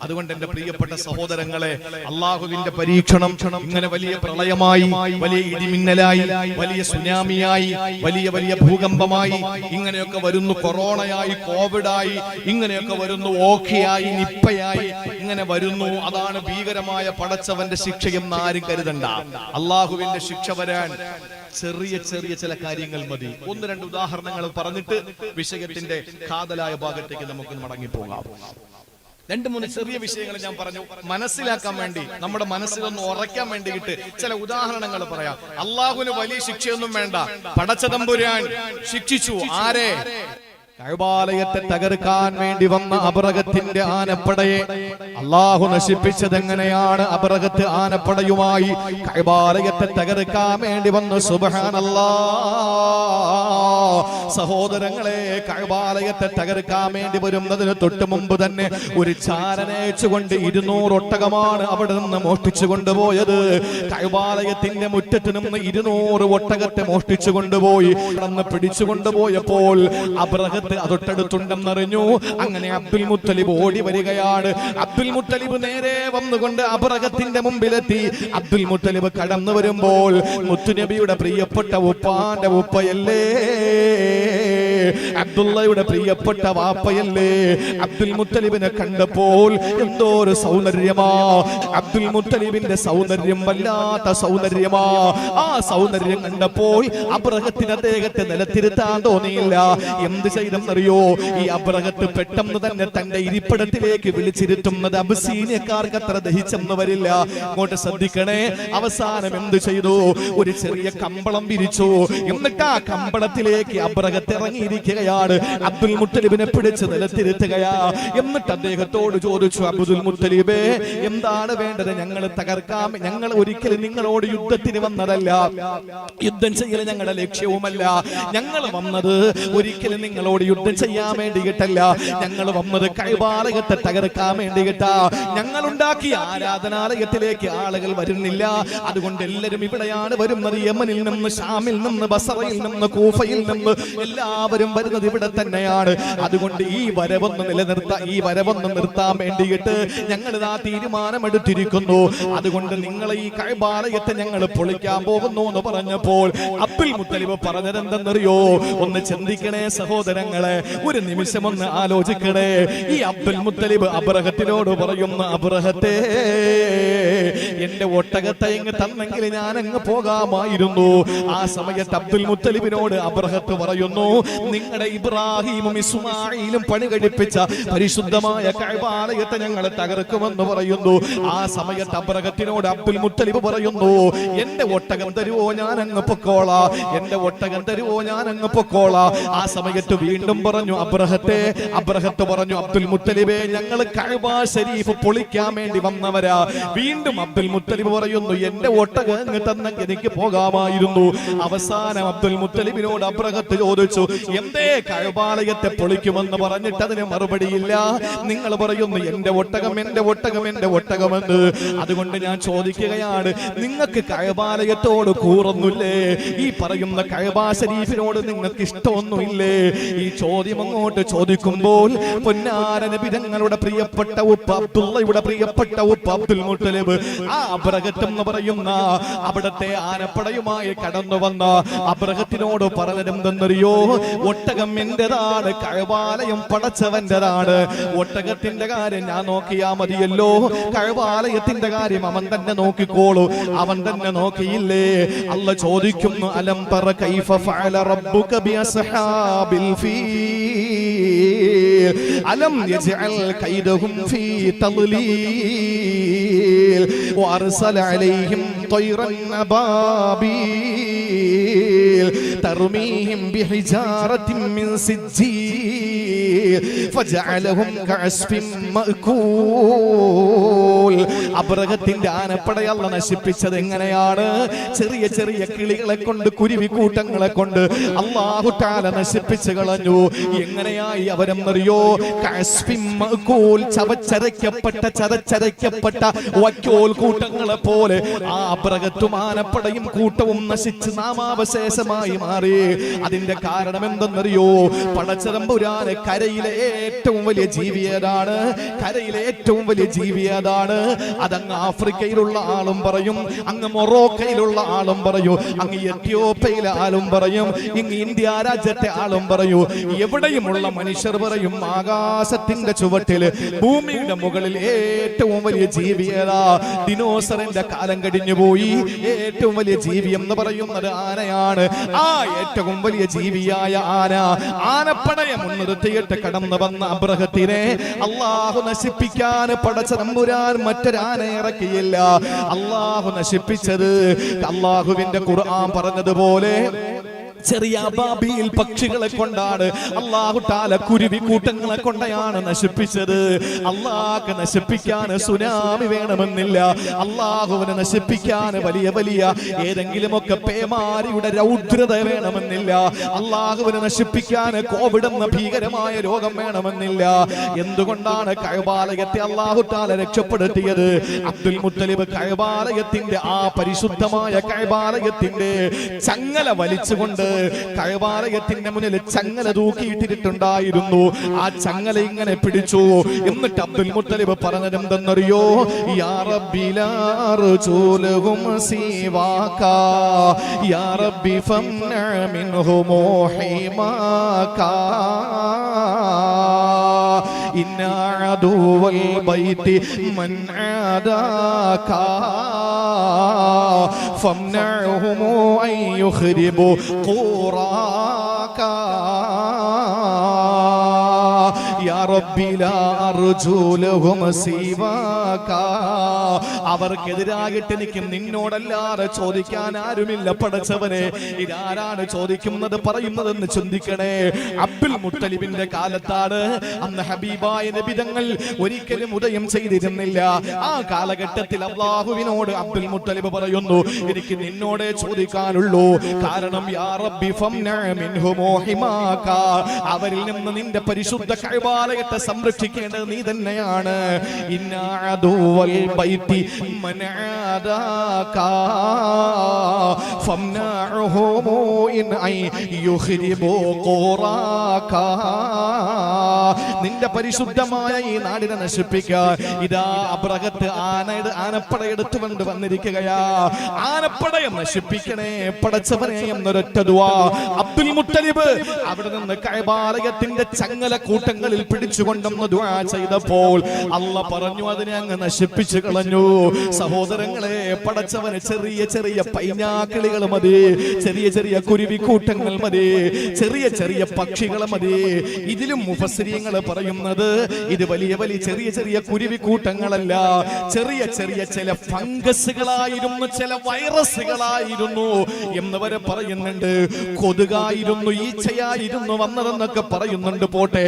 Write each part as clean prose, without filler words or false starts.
അതുകൊണ്ട് എന്റെ പ്രിയപ്പെട്ട സഹോദരങ്ങളെ, അള്ളാഹുവിന്റെ പരീക്ഷണം ഇങ്ങനെ വലിയ പ്രളയമായി, വലിയ ഇടിമിന്നലായി, വലിയ സുനാമിയായി, വലിയ വലിയ ഭൂകമ്പമായി ഇങ്ങനെയൊക്കെ വരുന്നു. കൊറോണയായി, കോവിഡായി, ഇങ്ങനെയൊക്കെ വരുന്നു. ഓഖിയായി, നിപ്പയായി ഇങ്ങനെ വരുന്നു. അതാണ് ഭീകരമായ പടച്ചവന്റെ ശിക്ഷയെന്ന് ആരും കരുതണ്ട. അള്ളാഹുവിന്റെ ശിക്ഷ വരാൻ ചെറിയ ചെറിയ ചില കാര്യങ്ങൾ മതി. ഒന്ന് രണ്ട് ഉദാഹരണങ്ങൾ പറഞ്ഞിട്ട് വിഷയത്തിന്റെ കാതലായ ഭാഗത്തേക്ക് നമുക്ക് മടങ്ങിപ്പോകാം. രണ്ട് മൂന്ന് ചെറിയ വിഷയങ്ങൾ ഞാൻ പറഞ്ഞു മനസ്സിലാക്കാൻ വേണ്ടി, നമ്മുടെ മനസ്സിലൊന്ന് ഉറയ്ക്കാൻ വേണ്ടിയിട്ട് ചില ഉദാഹരണങ്ങൾ പറയാം. അള്ളാഹുവിന് വലിയ ശിക്ഷയൊന്നും വേണ്ട. പടച്ചതമ്പുരാൻ ശിക്ഷിച്ചു ആരെ? കഅബാലയത്തെ തകർക്കാൻ വേണ്ടി വന്ന അബറഹത്തിന്റെ ആനപ്പടയെ അള്ളാഹു നശിപ്പിച്ചത് എങ്ങനെയാണ്? അബറഹത്ത് ആനപ്പടയുമായി കഅബാലയത്തെ തകർക്കാൻ വേണ്ടി വന്നു. സുബ്ഹാനല്ലാഹ്. സഹോദരങ്ങളെ, കഅബാലയത്തെ തകർക്കാൻ വേണ്ടി വരുന്നതിന് തൊട്ട് മുമ്പ് തന്നെ ഒരു ചാരനയച്ചുകൊണ്ട് 200 ഒട്ടകമാണ് അവിടെ നിന്ന് മോഷ്ടിച്ചു കൊണ്ടുപോയത്. കഅബാലയത്തിന്റെ മുറ്റത്ത് നിന്ന് 200 ഒട്ടകത്തെ മോഷ്ടിച്ചു കൊണ്ടുപോയി. അന്ന് പിടിച്ചു കൊണ്ടുപോയപ്പോൾ അബ്രഹത്ത് അതൊട്ടടുത്തുണ്ടെന്നറിഞ്ഞു. അങ്ങനെ അബ്ദുൽ മുത്തലിബ് ഓടി വരികയാണ്. അബ്ദുൽ മുത്തലിബ് നേരെ വന്നുകൊണ്ട് അബ്രഹത്തിന്റെ മുമ്പിലെത്തി. അബ്ദുൽ മുത്തലിബ് കടന്നു വരുമ്പോൾ മുത്തുനബിയുടെ പ്രിയപ്പെട്ട ഉപ്പാന്റെ ഉപ്പയല്ലേ, അബ്ദുള്ളയുടെ പ്രിയപ്പെട്ട വാപ്പയല്ലേ? അബ്ദുൽ മുത്തലിബിനെ കണ്ടപ്പോൾ എന്തോ ഒരു സൗന്ദര്യമാ. അബ്ദുൽ മുത്തലിബിന്റെ സൗന്ദര്യം വല്ലാത്ത സൗന്ദര്യമാ. ആ സൗന്ദര്യം കണ്ടപ്പോൾ അബ്രഹത്തിന് അദ്ദേഹത്തെ നിലത്തിരുത്താൻ തോന്നിയില്ല. എന്ത് ചെയ്തെന്നറിയോ? ഈ അബ്രഹത്ത് പെട്ടെന്ന് തന്നെ തന്റെ ഇരിപ്പിടത്തിലേക്ക് വിളിച്ചിരുത്തുന്നത് അബസീനിയക്കാർക്ക് അത്ര ദഹിച്ചെന്ന് വരില്ല. അങ്ങോട്ട് ശ്രദ്ധിക്കണേ. അവസാനം എന്ത് ചെയ്തു? ഒരു ചെറിയ കമ്പളം വിരിച്ചു. എന്നിട്ട് ആ കമ്പളത്തിലേക്ക് അബ്രഹത്ത് ഇറങ്ങിയിരിക്കുകയാണ്. അബ്ദുൽ മുത്തലിബിനെ പിടിച്ച് നിലത്തിരുത്തുകയാ. എന്നിട്ട് അദ്ദേഹത്തോട് ചോദിച്ചു, അബ്ദുൽ മുത്തലിബേ, എന്താണ് വേണ്ടത്? ഞങ്ങൾ തകർക്കാം. ഞങ്ങൾ ഒരിക്കലും നിങ്ങളോട് യുദ്ധത്തിന് വന്നതല്ല, യുദ്ധം ചെയ്യൽ ഞങ്ങളുടെ ലക്ഷ്യവുമല്ല. ഞങ്ങൾ വന്നത് ഒരിക്കലും നിങ്ങളോട് യുദ്ധം ചെയ്യാൻ വേണ്ടിയിട്ടല്ല. ഞങ്ങൾ വന്നത് കഅബാലയത്തെ തകർക്കാൻ വേണ്ടിയിട്ടാ. ഞങ്ങൾ ഉണ്ടാക്കിയ ആരാധനാലയത്തിലേക്ക് ആളുകൾ വരുന്നില്ല. അതുകൊണ്ട് എല്ലാവരും ഇവിടെയാണ് വരുന്നത്. യമനിൽ നിന്ന്, ഷാമിൽ നിന്ന്, ബസറയിൽ നിന്ന്, കൂഫയിൽ നിന്ന് എല്ലാവരും വരുന്നത് ഇവിടെ തന്നെയാണ്. അതുകൊണ്ട് ഈ വരവൊന്ന് നിർത്താൻ വേണ്ടിയിട്ട് ഞങ്ങൾ ഇതാ തീരുമാനമെടുത്തിരിക്കുന്നു. അതുകൊണ്ട് നിങ്ങൾ ഈ കഅബാലയത്തെ ഞങ്ങൾ പൊളിക്കാൻ പോകുന്നു എന്ന് പറഞ്ഞപ്പോൾ അബ്ദുൽ മുത്തലിബ് പറഞ്ഞത് എന്തെന്നറിയോ? ഒന്ന് ചിന്തിക്കണേ സഹോദരങ്ങളെ, ഒരു നിമിഷം ഒന്ന് ആലോചിക്കണേ. ഈ അബ്ദുൽ മുത്തലിബ് അബ്രഹത്തിനോട് പറയുന്ന, അബ്രഹത്തെ, എന്റെ ഒട്ടകത്തെ ഇങ്ങ് തന്നെങ്കിൽ ഞാൻ അങ്ങ് പോകാമായിരുന്നു. ആ സമയത്ത് അബ്ദുൽ മുത്തലിബിനോട് അബ്രഹത്ത് പറയുന്നു, നിങ്ങളുടെ ഇബ്രാഹിമും ഇസ്മായിലും പണി കഴിപ്പിച്ച പരിശുദ്ധമായ കഅബാലയത്തെ ഞങ്ങൾ തകർക്കുമെന്ന് പറയുന്നു. ആ സമയത്ത് അബ്രഹത്തിനോട് അബ്ദുൽ മുത്തലിബ് പറയുന്നു, എന്റെ ഒട്ടകം തരുവോ, ഞാൻ അങ്ങ് പൊക്കോളാ. എന്റെ ഒട്ടകം തരുവോ, ഞാൻ അങ്ങ് പൊക്കോളാ. ആ സമയത്ത് വീണ്ടും പറഞ്ഞു അബ്രഹത്ത് പറഞ്ഞു, അബ്ദുൽ മുത്തലിബേ, ഞങ്ങൾ കഅബ ശരീഫ് പൊളിക്കാൻ വേണ്ടി വന്നവരാ. വീണ്ടും അബ്ദുൽ മുത്തലിബ് പറയുന്നു, എന്റെ ഒട്ടകം അങ്ങ് തന്നെങ്കിൽ എനിക്ക് പോകാമായിരുന്നു. അവസാനം അബ്ദുൽ മുത്തലിബിനോട് അബ്രഹത്ത് ചോദിച്ചു, എന്തേ കഅബാലയത്തെ പൊളിക്കുമെന്ന് പറഞ്ഞിട്ട് അതിന് മറുപടിയില്ല. നിങ്ങൾ പറയുന്നു എന്റെ ഒട്ടകം, എന്റെ ഒട്ടകം, എന്റെ ഒട്ടകമെന്ന്. അതുകൊണ്ട് ഞാൻ ചോദിക്കുകയാണ്, നിങ്ങൾക്ക് കഅബാലയത്തോട് കൂറൊന്നുമില്ലേ? ഈ പറയുന്ന കഅബ ശരീഫിനോട് നിങ്ങൾക്ക് ഇഷ്ടമൊന്നുമില്ലേ? ഈ ചോദ്യം അങ്ങോട്ട് ചോദിക്കുമ്പോൾ പൊന്നാര നബി തങ്ങളുടെ പ്രിയപ്പെട്ട ഉപ്പ അബ്ദുള്ളയുടെ പ്രിയപ്പെട്ട ഉപ്പ അബ്ദുൽ മുത്തലിബ്, ആ അബ്രഹത്ത് എന്ന് പറയുന്ന അവിടത്തെ ആനപ്പടയുമായി കടന്നു വന്ന അബ്രഹത്തിനോട് പറഞ്ഞതെന്തെന്നറിയോ? ഒട്ടകം എന്റേതാണ്, കഅബാലയം പടച്ചവന്റേതാണ്. ഒട്ടകത്തിന്റെ കാര്യം ഞാൻ നോക്കിയാ മതിയല്ലോ, കഅബാലയത്തിന്റെ കാര്യം അവൻ തന്നെ നോക്കിക്കോളൂ. അവൻ തന്നെ നോക്കിയില്ലേ? അല്ലാഹ് ചോദിക്കുന്നു, അലം തറ കൈഫ ഫഅല റബ്ബുക ബിഅസ്ഹാബിൽ ഫീൽ അലം യജ്അൽ കൈദഹും ഫീ തദ്ലീൽ വഅർസല അലൈഹിം طيرا أبابيل ترميهم بحجارة من سجيل فجعلهم كعصف مأكول. അബ്രഹത്തിന്റെ ആനപ്പടയെ അല്ലാഹ് നശിപ്പിച്ചത് എങ്ങനെയാണ്? ചെറിയ ചെറിയ കിളികളെ കൊണ്ട്, കുരുവിക്കൂട്ടങ്ങളെ കൊണ്ട് അല്ലാഹു തആല നശിപ്പിച്ചു കളഞ്ഞു. എങ്ങനെയായി അവരെന്നറിയോ? കഅസ്ഫിൻ മഅകൂൽ, ചതച്ചരയ്ക്കപ്പെട്ട വക്കോൽ കൂട്ടങ്ങളെ പോലെ ആ അബ്രഹത്തും ആനപ്പടയും കൂട്ടവും നശിച്ച് നാമാവശേഷമായി മാറി. അതിന്റെ കാരണം എന്തെന്നറിയോ? പടച്ചതമ്പുരാനെ കരയിൽ കരയിലെ ഏറ്റവും വലിയ ജീവി ഏതാണ്? കരയിലെ ഏറ്റവും വലിയ ജീവി ഏതാണ്? അതങ്ങ് ആഫ്രിക്കയിലുള്ള ആളും പറയും, അങ്ങ് മൊറോക്കയിലുള്ള ആളും പറയൂ, അങ്ങ് എത്യോപ്യയിലെ ആളും പറയും, ഇങ്ങ് ഇന്ത്യ രാജ്യത്തെ ആളും പറയൂ. എവിടെയുമുള്ള മനുഷ്യർ പറയും ആകാശത്തിന്റെ ചുവട്ടില് ഭൂമിയുടെ മുകളിൽ ഏറ്റവും വലിയ ജീവി ഏതാ? ദിനോസറിന്റെ കാലം കഴിഞ്ഞു പോയി. ഏറ്റവും വലിയ ജീവി എന്ന് പറയുന്നത് ആനയാണ്. ആ ഏറ്റവും വലിയ ജീവിയായ ആനപ്പടയെ മുൻനിർത്തിയിട്ട് കടന്നു വന്ന അബ്രഹത്തിനെ അള്ളാഹു നശിപ്പിക്കാൻ പടച്ച തമ്പുരാൻ മറ്റൊരാനെ ഇറക്കിയില്ല. അള്ളാഹു നശിപ്പിച്ചത് അള്ളാഹുവിന്റെ ഖുർആൻ പറഞ്ഞതുപോലെ ചെറിയ അബാബീൽ പക്ഷികളെ കൊണ്ടാണ്. അല്ലാഹു തആല കുരുവി കൂട്ടങ്ങളെ കൊണ്ടാണ് നശിപ്പിച്ചത്. അല്ലാഹു നശിപ്പിക്കാൻ സുനാമി വേണമെന്നില്ല. അല്ലാഹുവിനെ നശിപ്പിക്കാൻ വലിയ വലിയ ഏതെങ്കിലുമൊക്കെ പേമാരിയുടെ രൗദ്രത വേണമെന്നില്ല. അല്ലാഹുവിനെ നശിപ്പിക്കാൻ കോവിഡ് എന്ന ഭീകരമായ രോഗം വേണമെന്നില്ല. എന്തുകൊണ്ടാണ് കഅബാലയത്തെ അല്ലാഹു തആല രക്ഷപ്പെടുത്തിയത്? അബ്ദുൽ മുത്തലിബ് കഅബാലയത്തിന്റെ ആ പരിശുദ്ധമായ കഅബാലയത്തിന്റെ ചങ്ങല വലിച്ചുകൊണ്ട് കഅബാലയത്തിന്റെ മുന്നിൽ ചങ്ങല തൂക്കിയിട്ടിട്ടുണ്ടായിരുന്നു. ആ ചങ്ങല ഇങ്ങനെ പിടിച്ചു. എന്നിട്ട് അബ്ദുൽ മുത്തലിബ് പറഞ്ഞത് എന്തെന്നറിയോ? യാ റബ്ബി ലാ അർജൂലഹും സിവാക യാ റബ്ബി ഫംന മിൻഹും ഹിമാക ഇന്ന അദുവൽ ബൈതി മൻ ആദാക ഫംനഉഹും അൻ യുഖ്രിബു ഖുറാക യാ റബ്ബി ലാ അർജൂലഹും സിവാക. അവർക്കെതിരായിട്ട് എനിക്ക് നിന്നോടല്ലാതെ ചോദിക്കാൻ ആരുമില്ല പടച്ചവനെ. ഇതാരാണ് ചോദിക്കുന്നത് പറയുന്നതെന്ന് ചിന്തിക്കണേ. അബ്ദുൽ മുത്തലിബിന്റെ കാലത്താണ്. അന്ന് ഹബീബായ നബി തങ്ങൾ ഒരിക്കലും ഉദയം ചെയ്തിരുന്നില്ല. ആ കാലഘട്ടത്തിൽ അല്ലാഹുവിനോട് അബ്ദുൽ മുത്തലിബ് പറയുന്നു, എനിക്ക് നിന്നോടേ ചോദിക്കാനുള്ളൂ. കാരണം യാ റബ്ബി ഫംന മിൻഹും ഹിമാക, അവരിൽ നിന്ന് നിന്റെ പരിശുദ്ധ കഅബാലയത്തെ സംരക്ഷിക്കേണ്ടത് നീ തന്നെയാണ്. ഇന്ന അദുവൽ ബൈതി മൻ ആദാക ഫംനഉഹും ഇൻ ഐ യുഖ്രിബു ഖുറാക. നിന്റെ പരിശുദ്ധമായ ഈ നാടിനെ നശിപ്പിക്കാൻ ഇതാ അബ്രഹത്ത് ആനപ്പടയെടുത്തു കൊണ്ട് വന്നിരിക്കുകയാ. ആനപ്പടയെ നശിപ്പിക്കണേ പടച്ചവനെ എന്നൊരൊറ്റ ദുആ അബ്ദുൽ മുത്തലിബ് അവിടെ നിന്ന് കഅബാലയത്തിന്റെ ചങ്ങല കൂട്ടങ്ങളിൽ പിടിച്ചുകൊണ്ടെന്ന് ദുആ ചെയ്തപ്പോൾ അല്ലാഹ് പറഞ്ഞു അതിനെ അങ്ങ് നശിപ്പിച്ചു കളഞ്ഞു. സഹോദരങ്ങളെ, പടച്ചവന് ചെറിയ ചെറിയ പൈനാക്കിളികൾ മതി, ചെറിയ ചെറിയ കുരുവിക്കൂട്ടങ്ങൾ മതി, ചെറിയ ചെറിയ പക്ഷികൾ മതി. ഇതിലും മുഫസ്സിരീങ്ങൾ പറയുന്നത് ഇത് വലിയ വലിയ ചെറിയ ചെറിയ കുരുവിക്കൂട്ടങ്ങളല്ല, ചെറിയ ചെറിയ ചില ഫംഗസുകളായിരുന്നു, ചില വൈറസുകളായിരുന്നു എന്ന് വരെ പറയുന്നുണ്ട്. കൊതുകായിരുന്നു, ഈച്ചയായിരുന്നു വന്നതെന്നൊക്കെ പറയുന്നുണ്ട്. പോട്ടെ,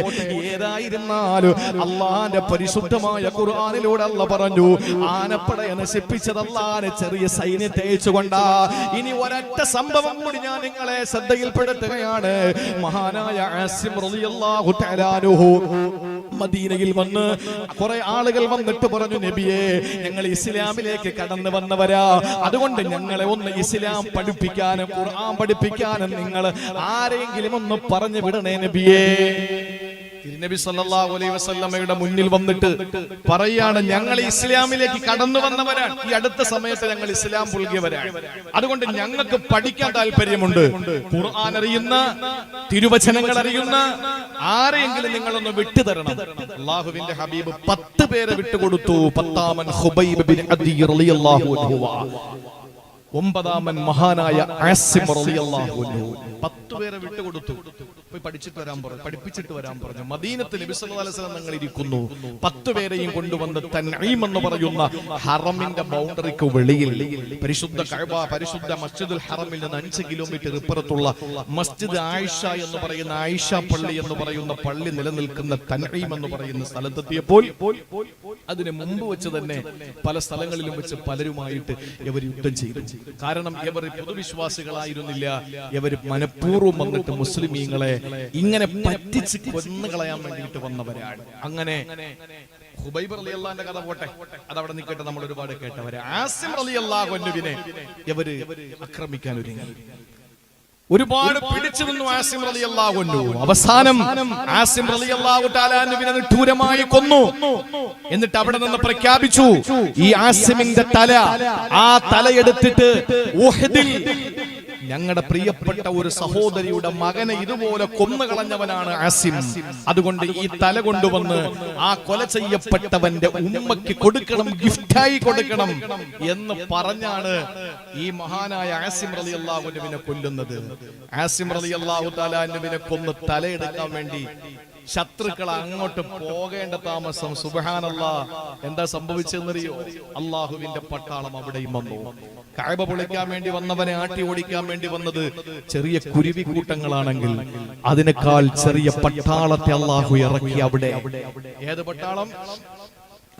ഏതായിരുന്നാലും അള്ളാന്റെ പരിശുദ്ധമായ ഖുർആനിലൂടെ അല്ലാഹ് പറഞ്ഞു ആനപ്പടയെ നശിപ്പിച്ചത് അള്ളാനെ ചെറിയ സൈന്യത്തെ അയച്ചുകൊണ്ടാ. ഇനി ഒരൊറ്റ സംഭവം കൂടി ഞാൻ നിങ്ങളെ ശ്രദ്ധയിൽപ്പെടുത്തുകയാണ്. മഹാനായ ആസിം റളിയല്ലാഹു തആല അൻഹു മദീനയിൽ വന്ന് കുറെ ആളുകൾ വന്നിട്ട് പറഞ്ഞു, നബിയെ ഞങ്ങൾ ഇസ്ലാമിലേക്ക് കടന്നു വന്നവരാ, അതുകൊണ്ട് ഞങ്ങളെ ഒന്ന് ഇസ്ലാം പഠിപ്പിക്കാനും ഖുർആൻ പഠിപ്പിക്കാനും നിങ്ങൾ ആരെങ്കിലും ഒന്ന് പറഞ്ഞു വിടണേ നബിയേ. നബി സല്ലല്ലാഹു അലൈഹി വസല്ലമയുടെ മുന്നിൽ വന്നിട്ട് പറയാണ്, ഞങ്ങൾ ഇസ്ലാമിലേക്ക് കടന്നു വന്നവരാണ്, ഈ അടുത്ത സമയത്ത് ഞങ്ങൾ ഇസ്ലാം പുൽകിയവരാണ്, അതുകൊണ്ട് ഞങ്ങൾക്ക് പഠിക്കാൻ താല്പര്യമുണ്ട്. ഖുർആൻ അറിയുന്ന, തിരുവചനങ്ങൾ അറിയുന്ന ആരെയെങ്കിലും നിങ്ങളൊന്ന് വിട്ടുതരണം. അല്ലാഹുവിന്റെ ഹബീബ് 10 പേരെ വിട്ടുകൊടുത്തു. 10-ാമൻ ഖുബൈബ് ബിൻ അദി റളിയല്ലാഹു അൻഹു, 9-ാമൻ മഹാനായ ആസിം റളിയല്ലാഹു അൻഹു. 10 പേരെ വിട്ടുകൊടുത്തു. പോയി പഠിച്ചിട്ട് വരാൻ പറഞ്ഞു, പഠിപ്പിച്ചിട്ട് വരാൻ പറഞ്ഞു. മദീനത്തിൽ നബി സല്ലല്ലാഹു അലൈഹി വസല്ലം തങ്ങൾ ഇരിക്കുന്നു. 10 പേരെയും കൊണ്ടുവന്ന് തൻഈം എന്ന് പറയുന്ന ഹറമിന്റെ ബൗണ്ടറിക്ക് വെളിയിൽ, പരിശുദ്ധ കഅബ, പരിശുദ്ധ മസ്ജിദുൽ ഹറമിൽ നിന്ന് 5 കിലോമീറ്റർ ഇപ്പുറത്തുള്ള മസ്ജിദ് ആയിഷ എന്ന് പറയുന്ന, ആയിഷ പള്ളി എന്ന് പറയുന്ന പള്ളി നിലനിൽക്കുന്ന തൻഈം എന്ന് പറയുന്ന സ്ഥലത്തെത്തിയപ്പോൾ അതിന് മുമ്പ് വെച്ച് തന്നെ പല സ്ഥലങ്ങളിലും വെച്ച് പലരുമായിട്ട് ഇവർ യുദ്ധം ചെയ്തു. കാരണം ഇവർ പൊതുവിശ്വാസികളായിരുന്നില്ല, ഇവർ മനഃപൂർവ്വം വന്നിട്ട് മുസ്ലിമീങ്ങളെ ഇങ്ങനെ പറ്റിച്ച് കൊന്നുകളയാൻ വേണ്ടിയിട്ട് വന്നവരാണ്. അങ്ങനെ ഖുബൈബ് റളിയല്ലാഹുവിന്റെ കഥ പോട്ടെ, അതവിടെ നിൽക്കട്ടെ, നമ്മൾ ഒരുപാട് കേട്ടവരെ. ആസിം റളിയല്ലാഹു അൻഹുവിനെ ഇവര് ആക്രമിക്കാൻ ഒരുങ്ങി. ഒരുപാട് പിടിച്ചു നിന്നു ആസിം റളിയല്ലാഹു അൻഹു. അവസാനം ആസിം റളിയല്ലാഹു തആല അൻഹുവിനെ നിഷ്ഠൂരമായി കൊന്നു. എന്നിട്ട് അവിടെ നിന്ന് പ്രഖ്യാപിച്ചു, ഈ ആസിമിന്റെ തല, ആ തലയെടുത്തിട്ട് ഉഹദിൽ ഞങ്ങളുടെ പ്രിയപ്പെട്ട ഒരു സഹോദരിയുടെ മകനെ ഇതുപോലെ കൊന്നുകളഞ്ഞവനാണ് ആസിം. അതുകൊണ്ട് ഈ തല കൊണ്ടുവന്ന് ആ കൊല ചെയ്യപ്പെട്ടവന്റെ ഉമ്മയ്ക്ക് കൊടുക്കണം, ഗിഫ്റ്റായി കൊടുക്കണം എന്ന് പറഞ്ഞാണ് ഈ മഹാനായ ആസിം റളിയല്ലാഹു അൻഹുവിനെ കൊല്ലുന്നത്. ആസിം റളിയല്ലാഹു തആല അൻഹുവിനെ കൊന്ന് തലയെടുക്കാൻ വേണ്ടി ശത്രുക്കൾ അങ്ങോട്ട് പോകേണ്ട താമസം. സുബ്ഹാനല്ലാഹ്, എന്താ സംഭവിച്ചെന്നറിയോ? അള്ളാഹുവിന്റെ പട്ടാളം അവിടെയും വന്നു. കഅബ പൊളിക്കാൻ വേണ്ടി വന്നവനെ ആട്ടി ഓടിക്കാൻ വേണ്ടി വന്നത് ചെറിയ കുരുവിക്കൂട്ടങ്ങളാണെങ്കിൽ അതിനേക്കാൾ ചെറിയ പട്ടാളത്തെ അള്ളാഹു ഇറക്കി അവിടെ. ഏത് പട്ടാളം?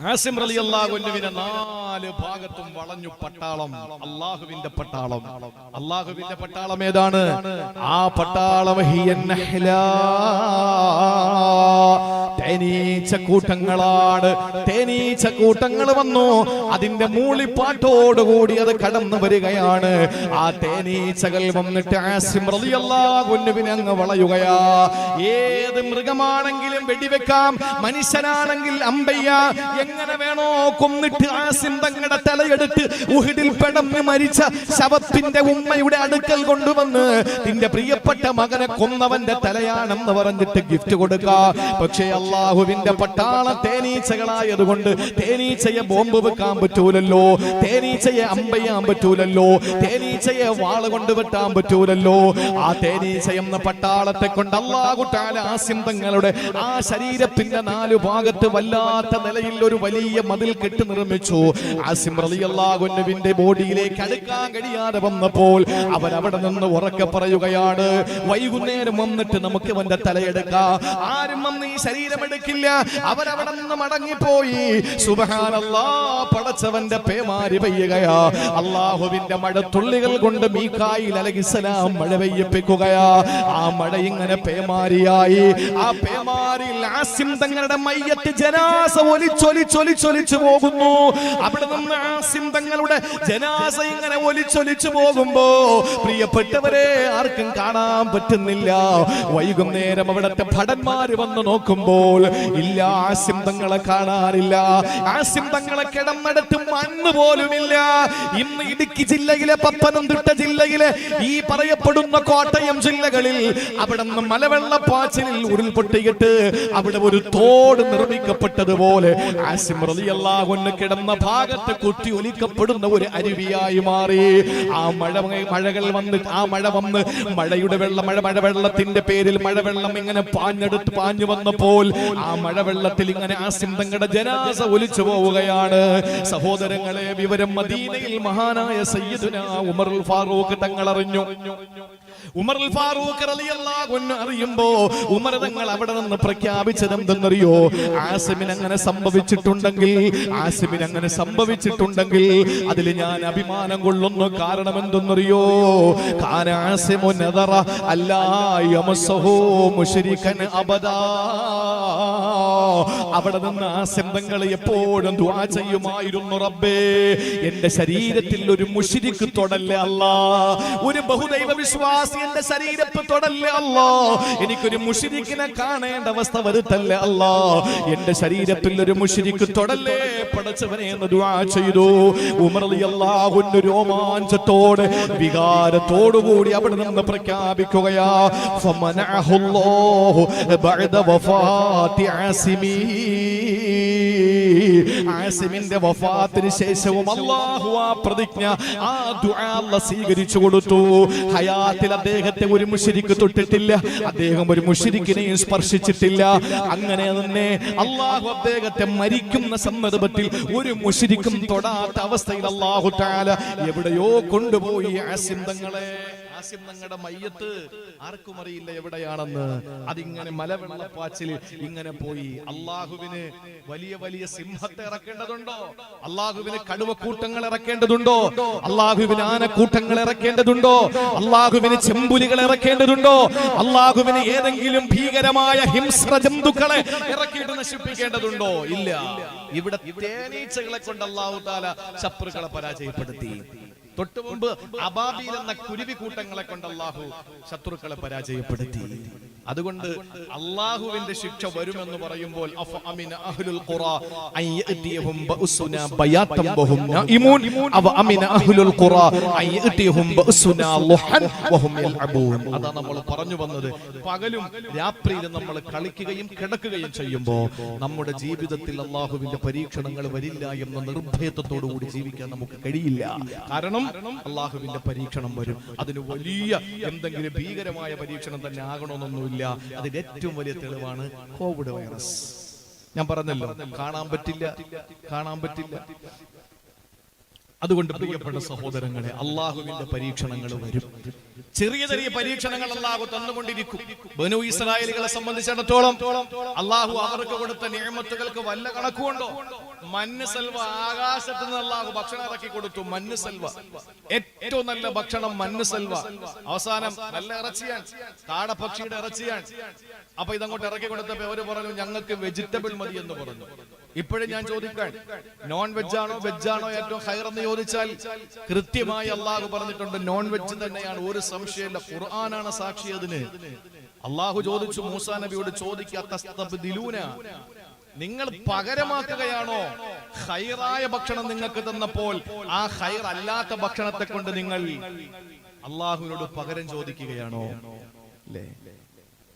ആസിം റളിയല്ലാഹു അൻഹുവിനെ 4 ഭാഗത്തും വളഞ്ഞു പട്ടാളം. അള്ളാഹുവിന്റെ പട്ടാളം. അള്ളാഹുവിന്റെ പട്ടാളം ഏതാണ്? ആ പട്ടാളം തേനീച്ച കൂട്ടങ്ങളാണ്. തേനീച്ച കൂട്ടങ്ങൾ വന്നു, അതിന്റെ മൂളിപ്പാട്ടോടുകൂടി അത് കടന്നു വരികയാണ്. ആ തേനീച്ചകൾ വന്നിട്ട് ആസിം റളിയല്ലാഹു അൻഹുവിനെ അങ്ങ് വളയുകയാ. ഏത് മൃഗമാണെങ്കിലും വെടിവെക്കാം, മനുഷ്യനാണെങ്കിൽ അമ്പയ്യ, എങ്ങനെ വേണോ കൊന്നിട്ട് ആസിം തങ്ങളുടെ തലയെടുത്ത് ഉഹദിൽ പെടന്ന് മരിച്ച ശവത്തിന്റെ ഉമ്മയുടെ അടുക്കൽ കൊണ്ടുവന്ന് നിന്റെ പ്രിയപ്പെട്ട മകനെ കൊന്നവന്റെ തലയാണെന്ന് പറഞ്ഞിട്ട് ഗിഫ്റ്റ് കൊടുക്കാം. പക്ഷേ അള്ളാഹുവിന്റെ പട്ടാളം തേനീച്ചകളായതുകൊണ്ട് തേനീച്ചയെ ബോംബ് വെക്കാൻ പറ്റൂലല്ലോ, തേനീച്ചയെ അമ്പയ്യാൻ പറ്റൂലല്ലോ, തേനീച്ചയെ വാള് കൊണ്ട് വെട്ടാൻ പറ്റൂലല്ലോ. ആ തേനീച്ച എന്ന പട്ടാളത്തെ കൊണ്ട് അല്ലാഹു തആല ആസിം തങ്ങളുടെ ആ ശരീരത്തിന്റെ 4 ഭാഗത്ത് വല്ലാത്ത നിലയിൽ ഒരു വലിയ മതിൽ കെട്ടി നിർമ്മിച്ചു. ആസിം റളിയല്ലാഹു അൻഹുവിന്റെ ബോഡിയിലേക്ക് അടുക്കാൻ കഴിയാതെ വന്നപ്പോൾ അവരവിടെ നിന്ന് ഉറക്കെ പറയുകയാണ്, വൈകുന്നേരം വന്നിട്ട് നമുക്ക് അവന്റെ തലയെടുക്കാം. ആരും വന്ന് ഈ ശരീരം എടുക്കില്ല. അവരവിടെ നിന്ന് മടങ്ങിപ്പോയി. സുബ്ഹാനല്ലാഹ്, പടച്ചവന്റെ പേമാരി പെയ്യുകയാ. അള്ളാഹുവിന്റെ മഴത്തുള്ളികൾ കൊണ്ട് മീകായിൽ അലൈഹിസ്സലാം മഴ പെയ്യിപ്പിക്കുകയാ. ആ മഴ ഇങ്ങനെ പേമാരിയായി. ആ പേമാരിയിൽ ആസിം തങ്ങളുടെ മയ്യത്ത് ജനാസ ഒലിച്ചൊലിച്ചു പോകുന്നു. അവിടെ നിന്ന് ആസിം തങ്ങളുടെ ജനാസ ഇങ്ങനെ ഒലിച്ചൊലിച്ചു പോകുമ്പോ പ്രിയപ്പെട്ടവരെ ആർക്കും കാണാൻ പറ്റുന്നില്ല. വൈകുന്നേരം അവിടത്തെ ഭടന്മാര് വന്ന് നോക്കുമ്പോൾ ഇല്ല, ആസിം തങ്ങളെ കാണാനില്ല. ആസിം തങ്ങളെ കിടന്നിടത്ത് മണ്ണ് പോലുമില്ല. ഇന്ന് ഇടുക്കി ജില്ലയിലെ, പത്തനംതിട്ട ജില്ലയിലെ, ഈ പറയപ്പെടുന്ന കോട്ടയം ജില്ലകളിൽ അവിടെ നിന്ന് മലവെള്ളപ്പാച്ചിലിൽ ഉരുൾപൊട്ടിയിട്ട് അവിടെ ഒരു തോട് നിർമ്മിക്കപ്പെട്ടതുപോലെ ആസിം റളിയല്ലാഹു അൻഹു കിടന്ന ഭാഗത്ത് കുത്തി ഒലിക്കപ്പെടുന്ന ഒരു അരുവിയായി മാറി. ആ മഴകൾ വന്ന് മഴയുടെ മഴവെള്ളത്തിന്റെ പേരിൽ മഴവെള്ളം ഇങ്ങനെ പാഞ്ഞു വന്നപ്പോൾ ആ മഴവെള്ളത്തിൽ ഇങ്ങനെ ആസിം തങ്ങളുടെ ജനാസ ഒലിച്ചു പോവുകയാണ്. സഹോദരങ്ങളെ, വിവരം മദീനയിൽ മഹാനായ സയ്യിദുനാ ഉമറുൽ ഫാറൂഖ് തങ്ങൾ അറിഞ്ഞു. ഉമറുൽ ഫാറൂഖ് റളിയല്ലാഹു അൻഹു അറിയുമ്പോ ഉമർ തങ്ങൾ അവിടെ നിന്ന് പ്രഖ്യാപിച്ചത് എന്തെന്നറിയോ? ആസിമിന് അങ്ങനെ സംഭവിച്ചിട്ടുണ്ടെങ്കിൽ അതിൽ ഞാൻ അഭിമാനം കൊള്ളുന്നു. കാരണം എന്തെന്നറിയോ? കാന ആസിമു നദറ അല്ലാ യമസ്സഹു മുശ്രികൻ അബദാ. അവിടെ നിന്ന് ആസിം തങ്ങൾ എപ്പോഴും ദുആ ചെയ്യുമായിരുന്നു, റബ്ബേ എന്റെ ശരീരത്തിൽ ഒരു മുശ്രിക് തൊടല്ലേ അല്ലാ, ഒരു ബഹുദൈവ വിശ്വാസി എന്റെ ശരീരത്ത് തൊടല്ലേ അല്ലാ, എനിക്കൊരു മുശ്രിക്കിനെ കാണേണ്ട അവസ്ഥ വരുത്തല്ലേ അല്ലാ, എന്റെ ശരീരത്തിൽ ഒരു മുശ്രിക് തൊടല്ലേ പടച്ചവനെ എന്ന് ദുആ ചെയ്തു. ഉമർ റളിയല്ലാഹു അൻഹു രോമാഞ്ചത്തോടെ വികാരത്തോടുകൂടി അവിടെ നിന്ന് പ്രഖ്യാപിക്കുകയാ, ഫമനഅഹുല്ലാഹു ബഅദ വഫാത്തി ആസിമി. ആസിമിന്റെ വഫാത്തിന് ശേഷവും അല്ലാഹു ആ പ്രതിജ്ഞ, ആ ദുആ അല്ലാഹു സ്വീകരിച്ചു കൊടുത്തു. ഹയാത്തിൽ അദ്ദേഹത്തെ ഒരു മുശ്രിക് തൊട്ടിട്ടില്ല, അദ്ദേഹം ഒരു മുശ്രിക്കിനെയും സ്പർശിച്ചിട്ടില്ല. അങ്ങനെ തന്നെ അല്ലാഹു അദ്ദേഹത്തെ മരിക്കുന്ന സന്ദർഭത്തിൽ ഒരു മുശ്രിക്കും തൊടാത്ത അവസ്ഥയിൽ അല്ലാഹു തആല എവിടെയോ കൊണ്ടുപോയി ആസിം തങ്ങളെ. ആസിം തങ്ങളുടെ മയ്യത്ത് ആർക്കും അറിയില്ല എവിടെയാണെന്ന്. അതിങ്ങനെ മലവെള്ളപ്പാച്ചിൽ ഇങ്ങനെ പോയി. അള്ളാഹുവിന് വലിയ വലിയ സിംഹത്തെ ഇറക്കേണ്ടതുണ്ടോ? അള്ളാഹുവിന് കടുവക്കൂട്ടങ്ങൾ ഇറക്കേണ്ടതുണ്ടോ? അള്ളാഹുവിന് ആനക്കൂട്ടങ്ങൾ ഇറക്കേണ്ടതുണ്ടോ? അള്ളാഹുവിന് ചെമ്പുലികൾ ഇറക്കേണ്ടതുണ്ടോ? അള്ളാഹുവിന് ഏതെങ്കിലും ഭീകരമായ ഹിംസ്ര ജന്തുക്കളെ ഇറക്കിയിട്ട് നശിപ്പിക്കേണ്ടതുണ്ടോ? ഇല്ല. ഇവിടെ തേനീച്ചകളെ കൊണ്ട് അല്ലാഹു തആല ശത്രുക്കളെ പരാജയപ്പെടുത്തി. തൊട്ടു മുമ്പ് അബാബീൽ എന്ന കുരുവി കൂട്ടങ്ങളെ കൊണ്ട് അല്ലാഹു ശത്രുക്കളെ പരാജയപ്പെടുത്തി. അതുകൊണ്ട് അല്ലാഹുവിന്റെ ശിക്ഷ വരുമെന്ന് പറയുമ്പോൾ അഫഅമിന അഹ്ലുൽ ഖുറാ അൻ യഅതിയഹും ബഅസുനാ ബയാതൻ വഹും നായിമൂൻ അഫഅമിന അഹ്ലുൽ ഖുറാ അൻ യഅതിയഹും ബഅസുനാ ളുഹൻ വഹും യൽഅബൂൻ. അതാ നമ്മൾ പറഞ്ഞു വന്നത്. പകലും രാത്രിയിലും നമ്മൾ കളിക്കുകയും കിടക്കുകയും ചെയ്യുമ്പോൾ നമ്മുടെ ജീവിതത്തിൽ അല്ലാഹുവിന്റെ പരീക്ഷണങ്ങൾ വരില്ല എന്ന നിർഭയത്വത്തോടു കൂടി ജീവിക്കാൻ നമുക്ക് കഴിയില്ല. കാരണം അല്ലാഹുവിന്റെ പരീക്ഷണം വരും. അതിന് വലിയ എന്തെങ്കിലും ഭീകരമായ പരീക്ഷണം തന്നെ ആകണമെന്നൊന്നുമില്ല. അതിന്റെ ഏറ്റവും വലിയ തെളിവാണ് കോവിഡ് വൈറസ്. ഞാൻ പറഞ്ഞല്ലോ, കാണാൻ പറ്റില്ല. അതുകൊണ്ട് പ്രിയപ്പെട്ട സഹോദരങ്ങളെ, അള്ളാഹുവിന്റെ പരീക്ഷണങ്ങൾ വരും. ചെറിയ ചെറിയ പരീക്ഷണങ്ങൾ അള്ളാഹു തന്നുകൊണ്ടിരിക്കും. ബനൂ ഇസ്രായേലുകളെ സംബന്ധിച്ചിടത്തോളം അള്ളാഹു അവർക്ക് കൊടുത്ത നിഅമത്തുകൾക്ക് വല്ല കണക്കുണ്ടോ? മന്ന് സൽവ, ആകാശത്ത് നിന്ന് അള്ളാഹു ഭക്ഷണം ഇറക്കി കൊടുത്തു. മന്ന് സൽവ, ഏറ്റവും നല്ല ഭക്ഷണം മന്ന് സൽവ. അവസാനം നല്ല ഇറച്ചിയാണ്, കാടപ്പക്ഷിയുടെ ഇറച്ചിയാണ്. അപ്പൊ ഇതങ്ങോട്ട് ഇറക്കി കൊടുത്തപ്പോ അവര് പറഞ്ഞു ഞങ്ങൾക്ക് വെജിറ്റബിൾ മതി എന്ന് പറഞ്ഞു. ഇപ്പോഴും ഞാൻ ചോദിക്കാൻ, നോൺ വെജാണോ വെജാണോ ഏറ്റവും ഹൈർ എന്ന് ചോദിച്ചാൽ കൃത്യമായി അള്ളാഹു പറഞ്ഞിട്ടുണ്ട് നോൺ വെജ് തന്നെയാണ്, ഒരു സംശയമില്ല. ഖുർആനാണ് സാക്ഷി അതിന്. അള്ളാഹു ചോദിച്ചു മൂസാ നബിയോട്, ചോദിക്കാത്ത നിങ്ങൾ പകരമാക്കുകയാണോ? ഹൈറായ ഭക്ഷണം നിങ്ങൾക്ക് തന്നപ്പോൾ ആ ഹൈർ അല്ലാത്ത ഭക്ഷണത്തെ കൊണ്ട് നിങ്ങൾ അള്ളാഹുവിനോട് പകരം ചോദിക്കുകയാണോ? അല്ലേ?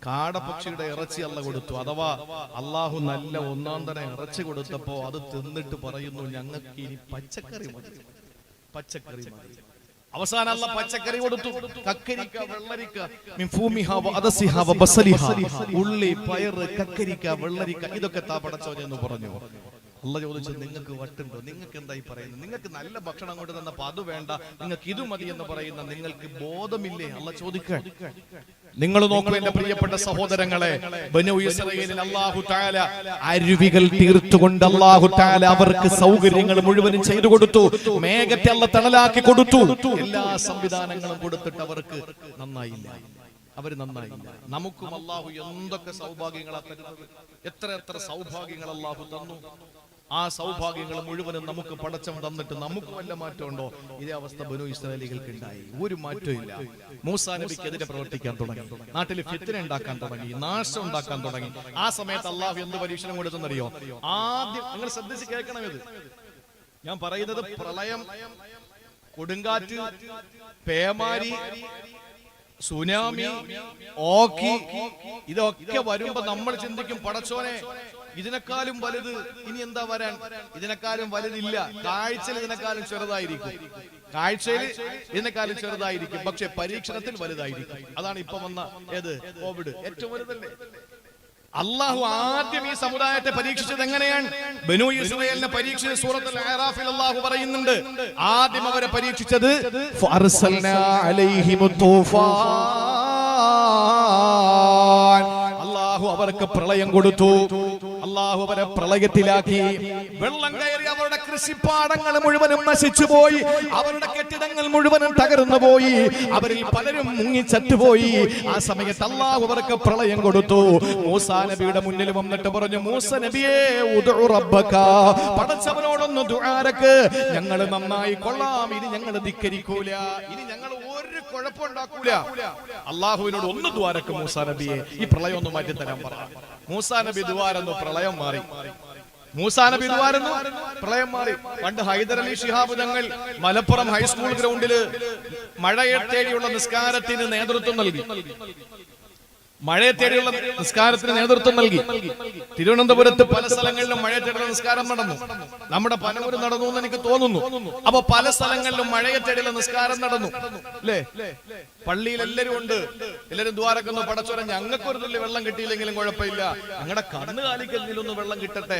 കാടപ്പക്ഷിയുടെ ഇറച്ചി അല്ല കൊടുത്തു. അഥവാ അള്ളാഹു നല്ല ഒന്നാം തരം ഇറച്ചി കൊടുത്തപ്പോ അത് തിന്നിട്ട് പറയുന്നു ഞങ്ങൾക്ക് ഇനി പച്ചക്കറി മതി. അവസാനം അല്ല പച്ചക്കറി കൊടുത്തു. കക്കരിക്ക, വെള്ളരിക്ക, ഉള്ളി, പയറ്, കക്കരിക്ക, വെള്ളരിക്ക, ഇതൊക്കെ താ പടച്ചോനെ എന്ന് പറഞ്ഞു. അല്ല ചോദിച്ചത് നിങ്ങൾക്ക് വട്ടുണ്ടോ? നിങ്ങൾക്ക് എന്തായി പറയുന്നത്? നിങ്ങൾക്ക് നല്ല ഭക്ഷണം കൊണ്ട് തന്നപ്പോ അത് വേണ്ട, നിങ്ങൾക്ക് ഇത് മതി എന്ന് പറയുന്ന നിങ്ങൾക്ക് ബോധമില്ലേ? അല്ല ചോദിക്കാൻ. നിങ്ങൾ നോക്കൂ എന്റെ പ്രിയപ്പെട്ട സഹോദരങ്ങളെ, ബനൂ ഇസ്രായേലിൽ അല്ലാഹു തആല അരുവികൾ തീർത്തുകൊണ്ട് അല്ലാഹു തആല അവർക്ക് സൗകര്യങ്ങൾ മുഴുവനും ചെയ്തു കൊടുത്തു. മേഘത്തെ അല്ലാഹു തണലാക്കി കൊടുത്തു. എല്ലാ സംവിധാനങ്ങളും കൊടുത്തിട്ട് അവർക്ക് നന്നായില്ല. നമുക്കും അല്ലാഹു എന്തൊക്കെ സൗഭാഗ്യങ്ങളാ തരുന്നത്! എത്ര സൗഭാഗ്യങ്ങൾ അല്ലാഹു തന്നു. ആ സൗഭാഗ്യങ്ങൾ മുഴുവനും നമുക്ക് പടച്ചവൻ തന്നിട്ട് നമുക്ക് വല്ല മാറ്റമുണ്ടോ? ഇതേ അവസ്ഥ ബനൂ ഇസ്രായേലികൾക്ക് ഉണ്ടായി. ഒരു മാറ്റവും ഇല്ല. മൂസാ നബിക്കെതിരെ പ്രവർത്തിക്കാൻ തുടങ്ങി, നാട്ടിൽ ഫിത്ന ഉണ്ടാക്കാൻ തുടങ്ങി, നാശം ഉണ്ടാക്കാൻ തുടങ്ങി. ആ സമയത്ത് അള്ളാഹു എന്ത് പരീക്ഷണം കൊടുത്തെന്നറിയോ? ആദ്യം നിങ്ങൾ ശ്രദ്ധിച്ച് കേൾക്കണം. ഇത് ഞാൻ പറയുന്നത് പ്രളയം, കൊടുങ്കാറ്റ്, പേമാരി, സുനാമി, ഓക്കി, ഇതൊക്കെ വരുമ്പോ നമ്മൾ ചിന്തിക്കും പടച്ചോനെ ഇതിനേക്കാളും വലുത് ഇനി എന്താ വരാൻ? ഇതിനേക്കാളും വലുതില്ല. കാഴ്ചയിൽ ഇതിനേക്കാളും ചെറുതായിരിക്കും, പക്ഷെ പരീക്ഷണത്തിൽ വലുതായിരിക്കും. അതാണ് ഇപ്പൊ വന്ന ഏത് കോവിഡ്, ഏറ്റവും വലുതല്ലേ. അള്ളാഹു ആദ്യം ഈ സമുദായത്തെ പരീക്ഷിച്ചത് എങ്ങനെയാണ്? ബനൂ ഇസ്രായേലിനെ പരീക്ഷിച്ച സൂറത്തുൽ അറാഫിൽ അള്ളാഹു പറയുന്നുണ്ട്, ആദ്യം അവരെ പരീക്ഷിച്ചത് ഫഅർസൽനാ അലൈഹിമുത് തൂഫാൻ. അള്ളാഹു അവർക്ക് പ്രളയം കൊടുത്തു. അള്ളാഹു അവരെ പ്രളയത്തിലാക്കി. വെള്ളം കയറി അവരുടെ കൃഷിപ്പാടങ്ങൾ മുഴുവനും നശിച്ചുപോയി. അവരുടെ കെട്ടിടങ്ങൾ മുഴുവനും തകർന്നു പോയി. അവരിൽ പലരും മുങ്ങിച്ചത്തുപോയി. ആ സമയത്ത് അള്ളാഹു അവർക്ക് പ്രളയം കൊടുത്തു. മൂസാ നബിയുടെ മുന്നിൽ വന്നിട്ട് പറഞ്ഞു, മൂസാ നബിയേ ഉദ്ഉ റബ്ബക, പടച്ചവനോടൊന്ന് ദുആരക്ക്, ഞങ്ങൾ നന്നായി കൊള്ളാം, ഇനി ഞങ്ങൾ ധിക്കരിക്കൂല, ഇനി ഞങ്ങൾ ഒരു കുഴപ്പമുണ്ടാക്കൂല. അള്ളാഹുവിനോട് ഒന്ന് ദുആരക്ക് മൂസാ നബിയെ, ഈ പ്രളയം ഒന്ന് മാറ്റി തരാൻ പറ. മൂസാ നബി ദുആരന്നു, പ്രളയം മാറി. മൂസാ നബി ദുആരന്നു, പ്രളയം മാറി. പണ്ട് ഹൈദർ അലി ശിഹാബ് തങ്ങൾ മലപ്പുറം ഹൈസ്കൂൾ ഗ്രൗണ്ടില് മഴയെ തേടിയുള്ള നിസ്കാരത്തിന് നേതൃത്വം നൽകി. തിരുവനന്തപുരത്ത് പല സ്ഥലങ്ങളിലും മഴയെ തേടിയുള്ള നിസ്കാരം നടന്നു. നമ്മുടെ പനൂര് നടന്നു എന്ന് എനിക്ക് തോന്നുന്നു. അപ്പൊ പല സ്ഥലങ്ങളിലും മഴയെ തേടിയുള്ള നിസ്കാരം നടന്നു, അല്ലേ? പള്ളിയിൽ എല്ലാരും ഉണ്ട്, എല്ലാരും ദ്വാരക്കുന്നു, പടച്ചോനെ ഞങ്ങൾക്കൊരു തുള്ളി വെള്ളം കിട്ടിയില്ലെങ്കിലും കുഴപ്പമില്ല, ഞങ്ങളുടെ കന്നുകാലിക്കെങ്കിലും ഒന്ന് വെള്ളം കിട്ടട്ടെ,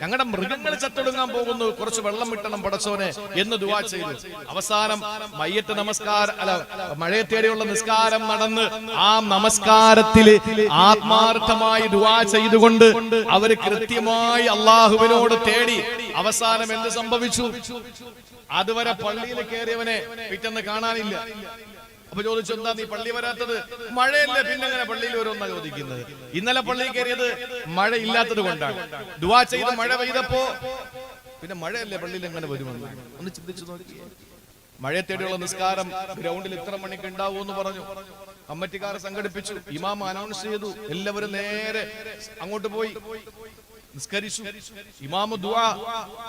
ഞങ്ങളുടെ മൃഗങ്ങൾ ചത്തൊടുങ്ങാൻ പോകുന്നു, കുറച്ച് വെള്ളം കിട്ടണം പടച്ചോനെ എന്ന് ദുആ ചെയ്തു. അവസാനം മയ്യത്ത് നമസ്കാരം, അല്ല, മഴയെ തേടിയുള്ള നിസ്കാരം നടന്ന് ആ നമസ്കാരത്തിൽ ആത്മാർത്ഥമായി ദുആ ചെയ്തുകൊണ്ട് അവര് കൃത്യമായി അള്ളാഹുവിനോട് തേടി. അവസാനം എന്ത് സംഭവിച്ചു? അതുവരെ പള്ളിയിൽ കയറിയവനെ പിറ്റേന്ന് കാണാനില്ല. അപ്പൊ ചോദിച്ചു, എന്താ നീ പള്ളി വരാത്തത്? മഴയല്ലേ, പിന്നെ എങ്ങനെ പള്ളിയിൽ വരുമെന്നാ ചോദിക്കുന്നത്. ഇന്നലെ പള്ളിയിൽ കയറിയത് മഴ ഇല്ലാത്തത് കൊണ്ടാണ്. ദുആ ചെയ്ത് മഴ പെയ്തപ്പോ പിന്നെ മഴയല്ലേ, പള്ളിയിൽ എങ്ങനെ വരുമെന്ന് ഒന്ന് ചിന്തിച്ചു നോക്കിയേ. മഴയെ തേടിയുള്ള നിസ്കാരം ഗ്രൗണ്ടിൽ ഇത്ര മണിക്ക് ഉണ്ടാവുമെന്ന് പറഞ്ഞു. കമ്മിറ്റിക്കാരെ സംഘടിപ്പിച്ചു, ഇമാം അനൗൺസ് ചെയ്തു, എല്ലാവരും നേരെ അങ്ങോട്ട് പോയി നിസ്കരിച്ചു. ഇമാമു ദുആ,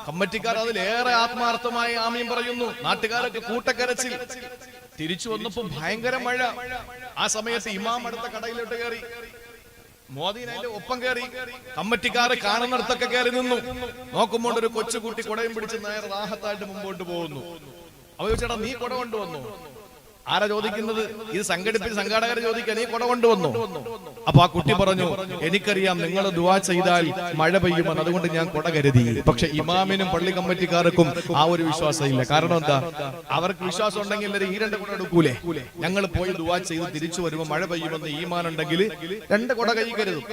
കമ്മിറ്റിക്കാർ അതിലേറെ ആത്മാർത്ഥമായി ആമീൻ പറയുന്നു. നാട്ടുകാരൊക്കെ കൂട്ടക്കരച്ചിൽ. തിരിച്ചു വന്നപ്പോ ഭയങ്കര മഴ. ആ സമയത്ത് ഇമാം അടുത്ത കടയിലോട്ട് കയറി, മോദീൻ അതിന്റെ ഒപ്പം കയറി. കമ്മിറ്റിക്കാരെ കാണുന്നിടത്തൊക്കെ കയറി നിന്നു. നോക്കുമ്പോൾ ഒരു കൊച്ചുകുട്ടി കുടയും പിടിച്ച് നേരെ റാഹത്തായിട്ട് മുമ്പോട്ട് പോകുന്നു. അവ ചോദിച്ചേട്ടാ, നീ കുട കൊണ്ടുവന്നു? ആരാ ചോദിക്കുന്നത്? ഇത് സംഘടിപ്പിച്ച് സംഘാടകരെ ചോദിക്കാൻ, നീ കുട കൊണ്ടുവന്നു? അപ്പൊ ആ കുട്ടി പറഞ്ഞു, എനിക്കറിയാം നിങ്ങൾ ദുആ ചെയ്താൽ മഴ പെയ്യുമെന്ന്, അതുകൊണ്ട് ഞാൻ കുട കരുതി. പക്ഷെ ഇമാമിനും പള്ളി കമ്മിറ്റിക്കാർക്കും ആ ഒരു വിശ്വാസം ഇല്ല. കാരണം എന്താ? അവർക്ക് വിശ്വാസം ഉണ്ടെങ്കിൽ എല്ലാവരും ഈ 2 കുട എടുക്കൂലേ? ഞങ്ങൾ പോയി ദുആ ചെയ്ത് തിരിച്ചു വരുമ്പോൾ മഴ പെയ്യുമെന്ന് ഈമാൻ ഉണ്ടെങ്കിൽ 2 കുട കൈ കരുതും,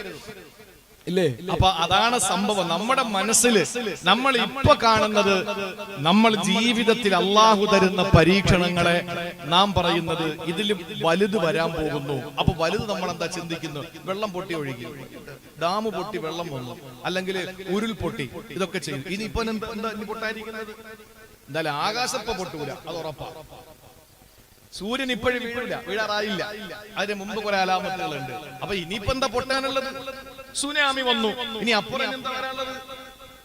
ഇല്ലേ? അപ്പൊ അതാണ് സംഭവം. നമ്മുടെ മനസ്സിൽ നമ്മൾ ഇപ്പൊ കാണുന്നത്, നമ്മൾ ജീവിതത്തിൽ അള്ളാഹു തരുന്ന പരീക്ഷണങ്ങളെ നാം പറയുന്നത് ഇതിലും വലുത് വരാൻ പോകുന്നു. അപ്പൊ വലുത് നമ്മൾ എന്താ ചിന്തിക്കുന്നു? വെള്ളം പൊട്ടി ഒഴുകി, ഡാം പൊട്ടി വെള്ളം വന്നു, അല്ലെങ്കിൽ ഉരുൾ പൊട്ടി, ഇതൊക്കെ ചെയ്യും. ഇനിയിപ്പോ എന്താ ഇനി പൊട്ടായിരിക്കുന്നത്? എന്തായാലും ആകാശപ്പ പൊട്ടൂല, അത് ഉറപ്പാ. സൂര്യൻ ഇപ്പോഴും വീഴാറായില്ല, അതിന് മുമ്പ് കുറെ അലാമത്തുകളുണ്ട്. അപ്പൊ ഇനിയിപ്പോ എന്താ പൊട്ടാനുള്ളത്? സുനാമി വന്നു, ഇനി അപ്പുറം എന്താ വരാനുള്ളത്?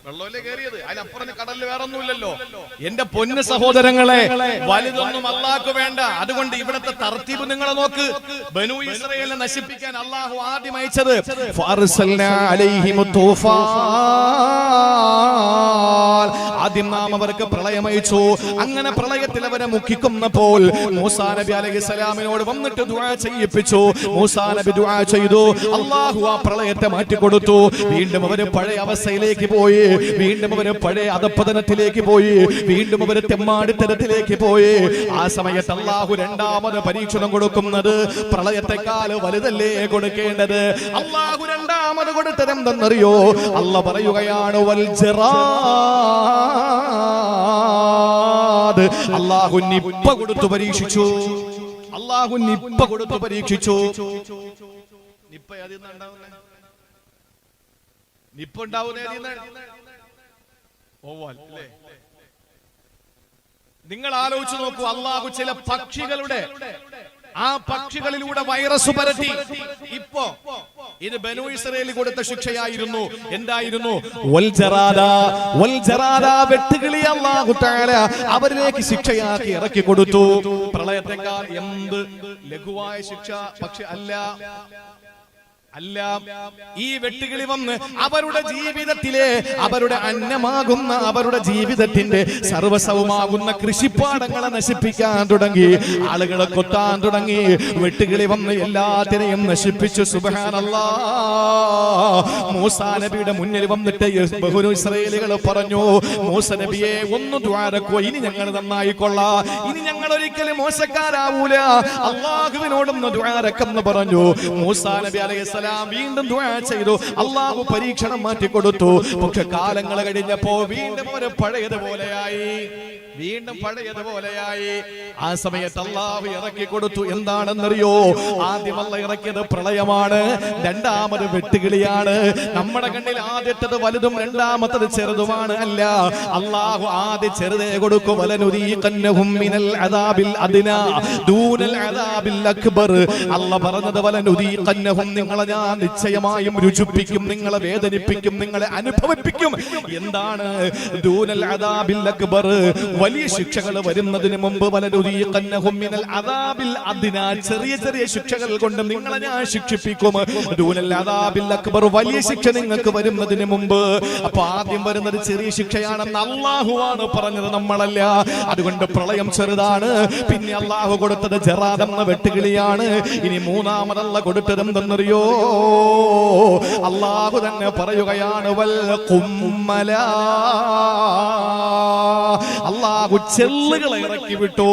വെള്ളമല്ലേ കയറിയത്, അതിനപ്പുറം കടലിൽ വേറെ ഒന്നുമില്ലല്ലോ. എന്റെ പൊന്ന് സഹോദരങ്ങളെ, വലുതൊന്നും അല്ലാഹു വേണ്ട. അതുകൊണ്ട് ഇവിടത്തെ തർത്തീബ് നിങ്ങൾ നോക്ക്. ബനൂ ഇസ്രായേലിനെ നശിപ്പിക്കാൻ അല്ലാഹു ആദ്യം അയച്ചത് ഫഅർസൽനാ അലൈഹിമു തൂഫാൻ. ആദ്യം നാം അവർക്ക് പ്രളയം അയച്ചു. അങ്ങനെ പ്രളയത്തിൽ അവരെ മുക്കിക്കുന്നപ്പോൾ മൂസാ നബി അലൈഹിസ്സലാമിനോട് വന്നിട്ട് ദുആ ചെയ്യിപ്പിച്ചു. മൂസാ നബി ദുആ ചെയ്തു, അല്ലാഹു ആ പ്രളയത്തെ മാറ്റിക്കൊടുത്തു. വീണ്ടും അവര് പഴയ അവസ്ഥയിലേക്ക് പോയി, വീണ്ടും അവര് പഴയ അധപ്പതനത്തിലേക്ക് പോയി, വീണ്ടും അവര് തെമ്മാടിത്തരത്തിലേക്ക് പോയി. ആ സമയത്ത് അല്ലാഹു രണ്ടാമത് പരീക്ഷണം കൊടുക്കുന്നത് പ്രളയത്തെക്കാൾ വലുതല്ലേ കൊടുക്കേണ്ടത്? അല്ലാഹു രണ്ടാമത് കൊടുത്തത് എന്തെന്നറിയോ? അല്ലാഹു പറയുകയാണ്, വൽ ജറാദ്. അല്ലാഹു നിപ്പ കൊടുത്തു പരീക്ഷിച്ചു. അല്ലാഹു നിപ്പ കൊടുത്തു പരീക്ഷിച്ചു. നിപ്പ ഏതിന്നാ ഉണ്ടാവുന്നത്? നിപ്പ ഉണ്ടാവുന്ന നിങ്ങൾ ആലോചിച്ച് നോക്കൂ. അല്ലാഹു ചില പക്ഷികളുടെ ആ പക്ഷികളിലൂടെ വൈറസ് പരത്തി. ഇപ്പോ ഇത് ബനൂ ഇസ്രായേലിൽ കൊടുത്ത ശിക്ഷയായിരുന്നു. എന്തായിരുന്നു? വൽ ജറാദ, വെട്ടുകിളി അല്ലാഹു തആല അവരിലേക്ക് ശിക്ഷയാക്കി ഇറക്കി കൊടുത്തു. പ്രളയത്തെക്കാൾ എന്ത് ലഘുവായ ശിക്ഷ? പക്ഷെ അല്ല, ഈ വെട്ടുകിളി വന്ന് അവരുടെ ജീവിതത്തിലെ, അവരുടെ അന്നമാകുന്ന, അവരുടെ ജീവിതത്തിന്റെ സർവസ്വമാകുന്ന കൃഷിപ്പാടങ്ങളെ നശിപ്പിക്കാൻ തുടങ്ങി, ആളുകളെ കൊത്താൻ തുടങ്ങി. വെട്ടുകിളി വന്ന് എല്ലാത്തിനെയും നശിപ്പിച്ചു. സുബ്ഹാനല്ലാഹ്. മൂസാ നബിയുടെ മുന്നിൽ വന്നിട്ട് ബനൂ ഇസ്രായേലികൾ പറഞ്ഞു, മൂസ നബിയെ ഒന്ന് ദുആരക്കോ, ഇനി ഞങ്ങൾ നന്നായിക്കൊള്ളാം, ഇനി ഞങ്ങൾ ഒരിക്കലും മോശക്കാരാവൂല, അല്ലാഹുവിനോടൊന്ന് ദുആരക്കെന്ന് പറഞ്ഞു. മൂസാ നബി അലൈഹിസ്സലാം വീണ്ടും ദുആ ചെയ്തു. അല്ലാഹു പരീക്ഷണം മാറ്റി കൊടുത്തു. പക്ഷെ കാലങ്ങൾ കഴിഞ്ഞപ്പോ വീണ്ടും ഒരു പഴയതുപോലെയായി. ആ സമയത്ത് അല്ലാഹു ഇറക്കി കൊടുത്തു. എന്താണെന്നറിയോ? ആദ്യം അല്ലാഹു ഇറക്കിയത് പ്രളയമാണ്, രണ്ടാമത് വെട്ടുകിളിയാണ്. നമ്മുടെ കണ്ണിൽ ആദ്യത്തേത് വലുതും രണ്ടാമത്തത് ചെറുതുമാണ്. അല്ല, അല്ലാഹു ആദ്യം ചെറുതേ കൊടുക്കും. വലനുദീഖന്നഹും മിനൽ അദാബിൽ അദ്നാ ദൂനൽ അദാബിൽ അക്ബർ. അല്ലാഹു പറഞ്ഞത് വലനുദീഖന്നഹും, നിങ്ങളെ ഞാൻ നിശ്ചയമായും രുചിപ്പിക്കും, നിങ്ങളെ വേദനിപ്പിക്കും, നിങ്ങളെ അനുഭവിപ്പിക്കും. എന്താണ് ദൂനൽ അദാബിൽ അക്ബർ? വലിയ ശിക്ഷകൾ വരുന്നതിന് മുമ്പ് വലനുദീഖന്നഹും മിനൽ അദാബിൽ അദ്നാ, ചെറിയ ചെറിയ ശിക്ഷകൾ കൊണ്ട് നിങ്ങളെ ഞാൻ ശിക്ഷിപ്പിക്കും. ദൂനൽ അദാബിൽ അക്ബർ, വലിയ ശിക്ഷ നിങ്ങൾക്ക് വരുന്നതിന് മുമ്പ്. അപ്പൊ ആദ്യം വരുന്നത് ചെറിയ ശിക്ഷയാണെന്ന് അല്ലാഹുവാണ് പറഞ്ഞത്, നമ്മളല്ല. അതുകൊണ്ട് പ്രളയം ചെറുതാണ്. പിന്നെ അല്ലാഹു കൊടുത്തത് ജറാദ് എന്ന വെട്ടുകിളിയാണ്. ഇനി മൂന്നാമതല്ല കൊടുത്തത് എന്തെന്നറിയോ? അല്ലാഹു തന്നെ പറയുകയാണ്, വൽ ഖുമ്മല. അല്ലാഹു ചെല്ലുകളെ ഇറക്കി വിട്ടു.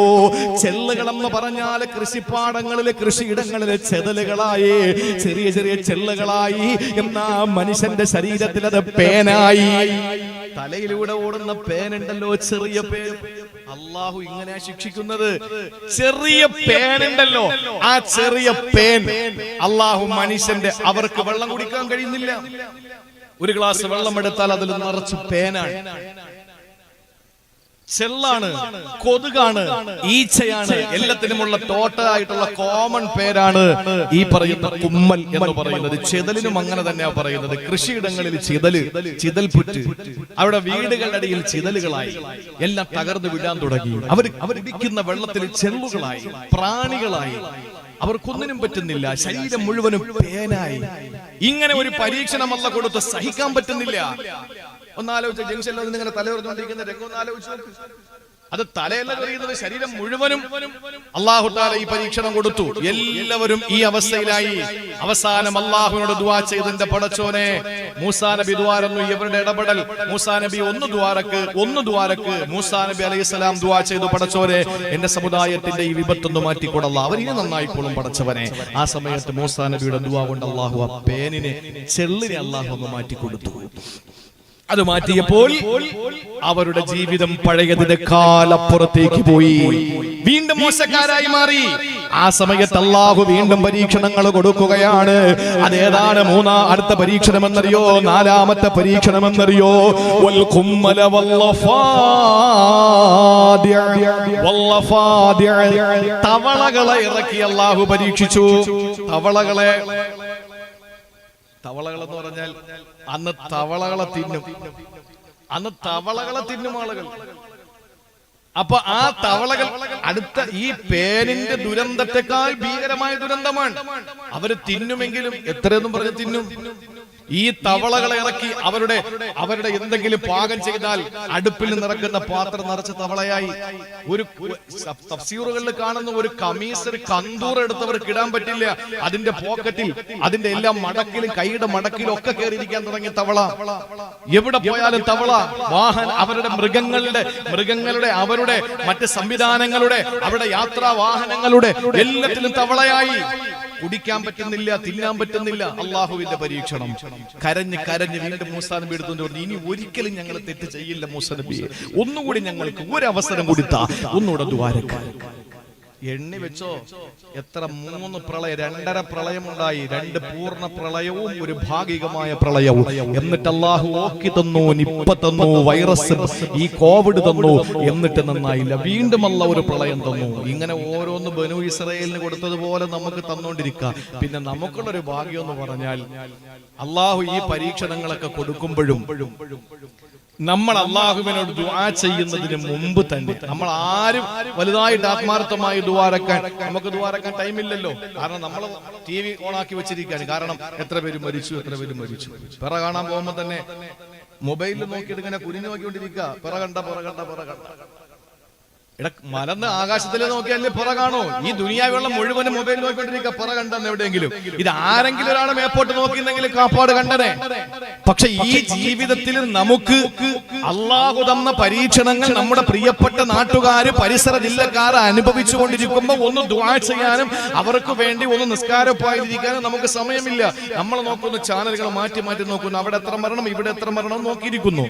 ചെല്ലുകൾ എന്ന് പറഞ്ഞാൽ കൃഷിപ്പാടങ്ങളിലെ, കൃഷിയിടങ്ങളിലെ ചെതലുകളായി, ചെറിയ ചെറിയ ചെല്ലുകളായി. എന്നാ മനുഷ്യന്റെ ശരീരത്തിൽ അത് പേനായി. തലയിലൂടെ ഓടുന്ന പേനുണ്ടല്ലോ, ചെറിയ പേൻ. അല്ലാഹു ഇങ്ങനെ ശിക്ഷിക്കുന്നത്. ചെറിയ പേനുണ്ടല്ലോ, ആ ചെറിയ പേൻ അല്ലാഹു മനുഷ്യന്റെ, അവർക്ക് വെള്ളം കുടിക്കാൻ കഴിയുന്നില്ല. ഒരു ഗ്ലാസ് വെള്ളം എടുത്താൽ അതിൽ നിറച്ച് പേനാണ്. ചെള്ളാണ്, കൊതുകാണ്, ഈച്ചയാണ്, എല്ലാത്തിനുമുള്ള ടോട്ടലായിട്ടുള്ള കോമൺ പേരാണ് ഈ പറയുന്ന കുമ്മൽ എന്ന് പറയുന്നത്. ചെതലിനും അങ്ങനെ തന്നെയാ പറയുന്നത്. കൃഷിയിടങ്ങളിൽ ചിതൽപുറ്റ്, അവിടെ വീടുകളുടെ ഇടയിൽ ചിതലുകളായി, എല്ലാം തകർന്നു വിടാൻ തുടങ്ങി. അവർ ഇടിക്കുന്ന വെള്ളത്തിൽ ചെള്ളുകളായി, പ്രാണികളായി, അവർക്കൊന്നിനും പറ്റുന്നില്ല. ശരീരം മുഴുവനും പേനായി. ഇങ്ങനെ ഒരു പരീക്ഷണം അല്ലാഹു കൊടുത്ത് സഹിക്കാൻ പറ്റുന്നില്ല. ഒന്നാലോചിച്ച ജംഗ്ഷനിൽ നിങ്ങനെ തലയുറന്നുകൊണ്ടിരിക്കുന്ന രംഗം ഒന്നാലോചിച്ചു. അത് തലയല്ല കഴിയുന്നത്, ശരീരം മുഴുവനും അല്ലാഹു തആല ഈ പരീക്ഷണം കൊടുത്തു. എല്ലാവരും ഈ അവസ്ഥയിലായി. അവസാനം അല്ലാഹുവിനോട് ദുആ ചെയ്തതിന്റെ പടച്ചോനെ, മൂസാ നബി ദുആരന്നു, ഇവരുടെ ഇടപെടൽ. മൂസാ നബി ഒന്ന് ദുആരക്ക് മൂസാ നബി അലൈഹിസ്സലാം ദുആ ചെയ്തു, പടച്ചോനെ എന്റെ സമുദായത്തിന്റെ ഈ വിപത്തൊന്ന് മാറ്റിക്കൊടല്ല, അവരിനി നന്നായിക്കോളും പടച്ചവനെ. ആ സമയത്ത് മൂസാ നബിയുടെ ദുആ കൊണ്ട് അല്ലാഹു ആ പേനിനെ, ചെള്ളിനെ അല്ലാഹു ഒന്ന് മാറ്റിക്കൊടുത്തു. അത് മാറ്റിയപ്പോൾ അവരുടെ ജീവിതം പഴയതിനേക്കാൾ അപ്പുറത്തേക്ക് പോയി, വീണ്ടും മോശക്കാരായി മാറി. ആ സമയത്ത് അല്ലാഹു വീണ്ടും പരീക്ഷണങ്ങൾ കൊടുക്കുകയാണ്. അതേതാണ് അടുത്ത പരീക്ഷണമെന്നറിയോ? നാലാമത്തെ പരീക്ഷണമെന്നറിയോ? തവളകളെ ഇറക്കി അല്ലാഹു പരീക്ഷിച്ചു. തവളകളെന്ന് പറഞ്ഞാൽ അന്ന് തവളകളെ തിന്നും ആളുകൾ. അപ്പൊ ആ തവളകൾ അടുത്ത ഈ പേനിന്റെ ദുരന്തത്തെക്കാൾ ഭീകരമായ ദുരന്തമാണ്. അവര് തിന്നുമെങ്കിലും എത്രയെന്നും പറഞ്ഞ് തിന്നും. ഈ തവളകളെ ഇറക്കി അവരുടെ എന്തെങ്കിലും പാകം ചെയ്താൽ അടുപ്പിൽ നിറക്കുന്ന പാത്രം നിറച്ച തവളയായി. ഒരു തഫ്സീറുകളിൽ കാണുന്ന ഒരു കമീസ്, ഒരു കന്തൂർ എടുത്തവർക്ക് ഇടാൻ പറ്റില്ല. അതിന്റെ പോക്കറ്റിൽ, അതിന്റെ എല്ലാം മടക്കിലും, കൈയുടെ മടക്കിലും ഒക്കെ കയറിയിരിക്കാൻ തുടങ്ങിയ തവള. എവിടെ പോയാലും തവള. അവരുടെ മൃഗങ്ങളുടെ അവരുടെ മറ്റ് സംവിധാനങ്ങളുടെ, അവരുടെ യാത്രാ വാഹനങ്ങളുടെ എല്ലാത്തിലും തവളയായി. കുടിക്കാൻ പറ്റുന്നില്ല, തിന്നാൻ പറ്റുന്നില്ല. അള്ളാഹുവിന്റെ പരീക്ഷണം. കരഞ്ഞ് വീണ്ടും മൂസാ നബി എടുത്തുകൊണ്ട് പറഞ്ഞു, ഇനി ഒരിക്കലും ഞങ്ങൾ തെറ്റ് ചെയ്യില്ല മൂസാ നബിയെ, ഒന്നുകൂടി ഞങ്ങൾക്ക് ഒരു അവസരം കൊടുത്താ, ഒന്നുകൂടെ ദുആരക്ക്. എണ്ണി വെച്ചോ, എത്ര 3 പ്രളയം, 2.5 പ്രളയമുണ്ടായി. 2 പൂർണ്ണ പ്രളയവും ഒരു ഭാഗികമായ പ്രളയവും. എന്നിട്ട് അല്ലാഹു ഓക്കി തന്നു, നിപ്പ തന്നു, വൈറസ്, ഈ കോവിഡ് തന്നു. എന്നിട്ട് നന്നായില്ല, വീണ്ടും അല്ലാഹു ഒരു പ്രളയം തന്നു. ഇങ്ങനെ ഓരോന്ന് ബനൂ ഇസ്രായേലിന് കൊടുത്തതുപോലെ നമുക്ക് തന്നോണ്ടിരിക്കുക. പിന്നെ നമുക്കുള്ളൊരു ഭാഗ്യം എന്ന് പറഞ്ഞാൽ അല്ലാഹു ഈ പരീക്ഷണങ്ങളൊക്കെ കൊടുക്കുമ്പോഴും നമ്മൾ അല്ലാഹുവിനോട് ദുആ ചെയ്യുന്നതിന് മുമ്പ് തന്നെ നമ്മൾ ആരും വലുതായിട്ട് ആത്മാർത്ഥമായി നമുക്ക് ദുആരക്കാൻ ടൈമില്ലല്ലോ. കാരണം നമ്മൾ TV ഓണാക്കി വെച്ചിരിക്കുകയാണ്. കാരണം എത്ര പേര് മരിച്ചു. പിറ കാണാൻ പോകുമ്പോ തന്നെ മൊബൈലിൽ നോക്കിയിട്ട് ഇങ്ങനെ കുനിഞ്ഞു നോക്കിക്കൊണ്ടിരിക്കുക. പിറ കണ്ട മലന്ന് ആകാശത്തിൽ നോക്കിയാലേ പുറ കാണോ? ഈ ദുനിയാവുള്ള മുഴുവനും മൊബൈൽ നോക്കിക്കൊണ്ടിരിക്കുക. പുറ കണ്ടെന്ന് എവിടെയെങ്കിലും. ഇത് ആരെങ്കിലും ഒരാളെ മേപ്പോട്ട് നോക്കിയെന്നെങ്കിലും കാപ്പാട് കണ്ടനെ. പക്ഷെ ഈ ജീവിതത്തിൽ നമുക്ക് അല്ലാഹു തന്ന പരീക്ഷണങ്ങൾ നമ്മുടെ പ്രിയപ്പെട്ട നാട്ടുകാര്, പരിസര ജില്ലക്കാർ അനുഭവിച്ചു കൊണ്ടിരിക്കുമ്പോ ഒന്ന് ദുആ ചെയ്യാനും അവർക്ക് വേണ്ടി ഒന്ന് നിസ്കാരപ്പായിരിക്കാനും നമുക്ക് സമയമില്ല. നമ്മൾ നോക്കുന്ന ചാനലുകൾ മാറ്റി നോക്കുന്നു. അവിടെ എത്ര മരണം, ഇവിടെ എത്ര മരണം നോക്കിയിരിക്കുന്നു.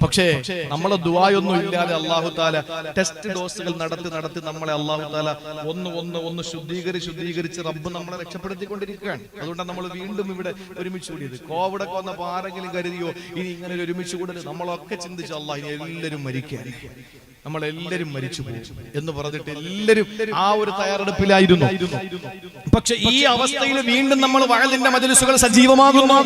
പക്ഷേ നമ്മൾ ദുആയൊന്നും ഇല്ലാതെ അല്ലാഹു തആല ടെസ്റ്റ് ഡോസുകൾ നടത്തി നമ്മളെ അല്ലാഹു തആല ഒന്ന് ശുദ്ധീകരിച്ച് റബ്ബ് നമ്മളെ രക്ഷപ്പെടുത്തിക്കൊണ്ടിരിക്കുകയാണ്. അതുകൊണ്ടാണ് നമ്മൾ വീണ്ടും ഇവിടെ ഒരുമിച്ച് കൂടിയത്. കോവിഡ് ഒക്കെ വന്നപ്പോൾ ആരെങ്കിലും കരുതിയോ ഇനി ഇങ്ങനെ ഒരുമിച്ച് കൂടരുത്? നമ്മളൊക്കെ ചിന്തിച്ചു, അല്ലാഹ് ഇനി എല്ലാവരും നമ്മളെല്ലാരും മരിച്ചു പോകും എന്ന് പറഞ്ഞിട്ട് എല്ലാവരും ആ ഒരു തയ്യാറെടുപ്പിലായിരുന്നു. പക്ഷെ ഈ അവസ്ഥയിൽ വീണ്ടും നമ്മൾ വഅദിന്റെ മജ്ലിസുകൾ സജീവമാകുന്നു.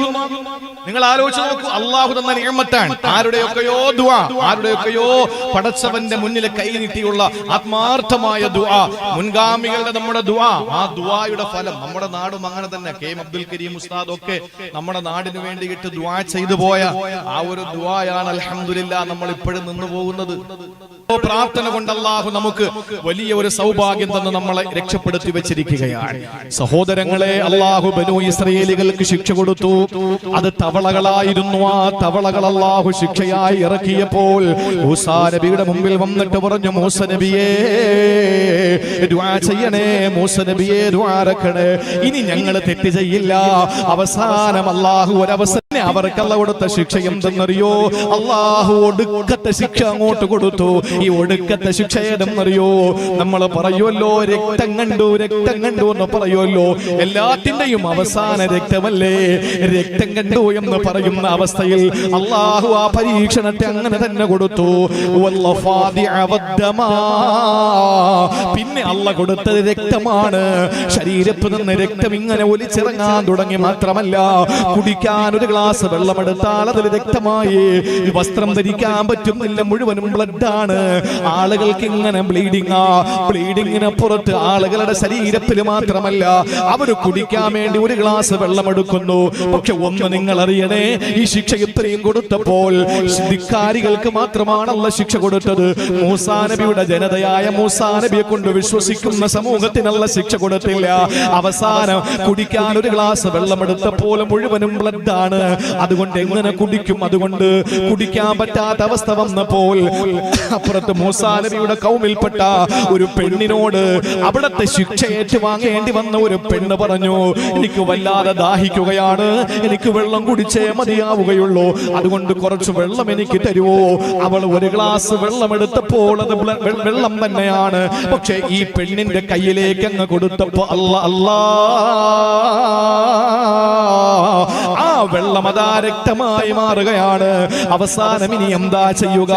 നിങ്ങൾ ആലോചിച്ച് നോക്കൂ, അല്ലാഹു തന്ന നിഅമത്താണ്. ആരുടെയൊക്കെയോ ദുആ, ആരുടെയൊക്കെയോ പടച്ചവന്റെ മുന്നിൽ കൈനീട്ടിയുള്ള ആത്മാർത്ഥമായ ദുആ, മുൻഗാമികളുടെ നമ്മുടെ ദുആ, ആ ദുആയുടെ ഫലം. നമ്മുടെ നാടും അങ്ങനെ തന്നെ. കെ അബ്ദുൽ കരീം ഉസ്താദ് ഒക്കെ നമ്മുടെ നാടിന് വേണ്ടിയിട്ട് ദുആ ചെയ്തു പോയ ആ ഒരു ദുആയാണ് അൽഹംദുലില്ലാഹ് നമ്മൾ ഇപ്പോഴും നിന്നു പോകുന്നത്. പ്രാർത്ഥന കൊണ്ട് അല്ലാഹു നമുക്ക് വലിയ ഒരു സൗഭാഗ്യം തന്ന് നമ്മളെ രക്ഷപ്പെടുത്തി വെച്ചിരിക്കുകയാണ്. സഹോദരങ്ങളെ, അല്ലാഹു ബനൂ ഇസ്രായേലികൾക്ക് ശിക്ഷ കൊടുത്തു. അത് തവളകളായിരുന്നു. ആ തവളകൾ അല്ലാഹു ശിക്ഷയായി ഇറക്കിയപ്പോൾ മൂസാ നബിയുടെ മുമ്പിൽ വന്നിട്ട് പറഞ്ഞു, മൂസാ നബിയേ ദുആ ചെയ്യണേ, മൂസാ നബിയേ ദുആ ഇറക്കണേ, ഇനി ഞങ്ങൾ തെറ്റ് ചെയ്യില്ല. അവസാനം അല്ലാഹു ഒരവസരം അവർക്ക് അല്ലാഹു കൊടുത്ത ശിക്ഷ എന്തെന്നറിയോ? അല്ലാഹു ഒടുക്കത്തെ ശിക്ഷ അങ്ങോട്ട് കൊടുത്തു. ഈ ഒടുക്കത്തെ ശിക്ഷ ഏതെന്നറിയോ? നമ്മൾ പറയുമല്ലോ രക്തം കണ്ടു എന്ന് പറയുമല്ലോ. എല്ലാത്തിന്റെയും അവസാന രക്തമല്ലേ? രക്തം കണ്ടു എന്ന് പറയുന്ന അവസ്ഥയിൽ അല്ലാഹു ആ പരീക്ഷണത്തെ അങ്ങനെ തന്നെ കൊടുത്തു. പിന്നെ അല്ലാഹു കൊടുത്തത് രക്തമാണ്. ശരീരത്തിൽ നിന്ന് രക്തം ഇങ്ങനെ ഒലിച്ചിറങ്ങാൻ തുടങ്ങി. മാത്രമല്ല, കുടിക്കാൻ ഒരു ഗ്ലാസ് വെള്ളമെടുത്താൽ അതിൽ രക്തമായി. വസ്ത്രം ധരിക്കാൻ പറ്റുന്നില്ല, മുഴുവനും ബ്ലഡാണ്. ആളുകൾക്ക് ഇങ്ങനെ ബ്ലീഡിങ്ങിന് പുറത്ത് ആളുകളുടെ ശരീരത്തിൽ മാത്രമല്ല, അവർ കുടിക്കാൻ വേണ്ടി ഒരു ഗ്ലാസ് വെള്ളമെടുക്കുന്നു. പക്ഷെ ഒന്ന് നിങ്ങൾ അറിയണേ, ഈ ശിക്ഷ ഇത്രയും കൊടുത്തപ്പോൾ ധിക്കാരികൾക്ക് മാത്രമാണ് അല്ലാഹു ശിക്ഷ കൊടുത്തത്. മൂസാ നബിയുടെ ജനതയായ മൂസാ നബിയെ കൊണ്ട് വിശ്വസിക്കുന്ന സമൂഹത്തിനുള്ള ശിക്ഷ കൊടുത്തില്ല. അവസാനം കുടിക്കാൻ ഒരു ഗ്ലാസ് വെള്ളമെടുത്തപ്പോൾ മുഴുവനും ബ്ലഡാണ്. അതുകൊണ്ട് എങ്ങനെ കുടിക്കും? അതുകൊണ്ട് കുടിക്കാൻ പറ്റാത്ത അവസ്ഥ വന്നപ്പോൾ അപ്പുറത്ത് മൂസാ നബിയുടെ കൗമിൽപ്പെട്ട ഒരു പെണ്ണിനോട് അവിടത്തെ ശിക്ഷ ഏറ്റുവാങ്ങേണ്ടി വന്ന ഒരു പെണ്ണ് പറഞ്ഞു, എനിക്ക് വല്ലാതെ ദാഹിക്കുകയാണ്, എനിക്ക് വെള്ളം കുടിച്ചേ മതിയാവുകയുള്ളൂ, അതുകൊണ്ട് കുറച്ച് വെള്ളം എനിക്ക് തരുവോ? അവൾ ഒരു ഗ്ലാസ് വെള്ളം എടുത്തപ്പോൾ അത് വെള്ളം തന്നെയാണ്. പക്ഷെ ഈ പെണ്ണിന്റെ കയ്യിലേക്ക് അങ്ങ് കൊടുത്തപ്പോ അല്ലാ ആ വെള്ളം അതാ രക്തമായി മാറുകയാണ്. അവസാനം ഇനി എന്താ ചെയ്യുക?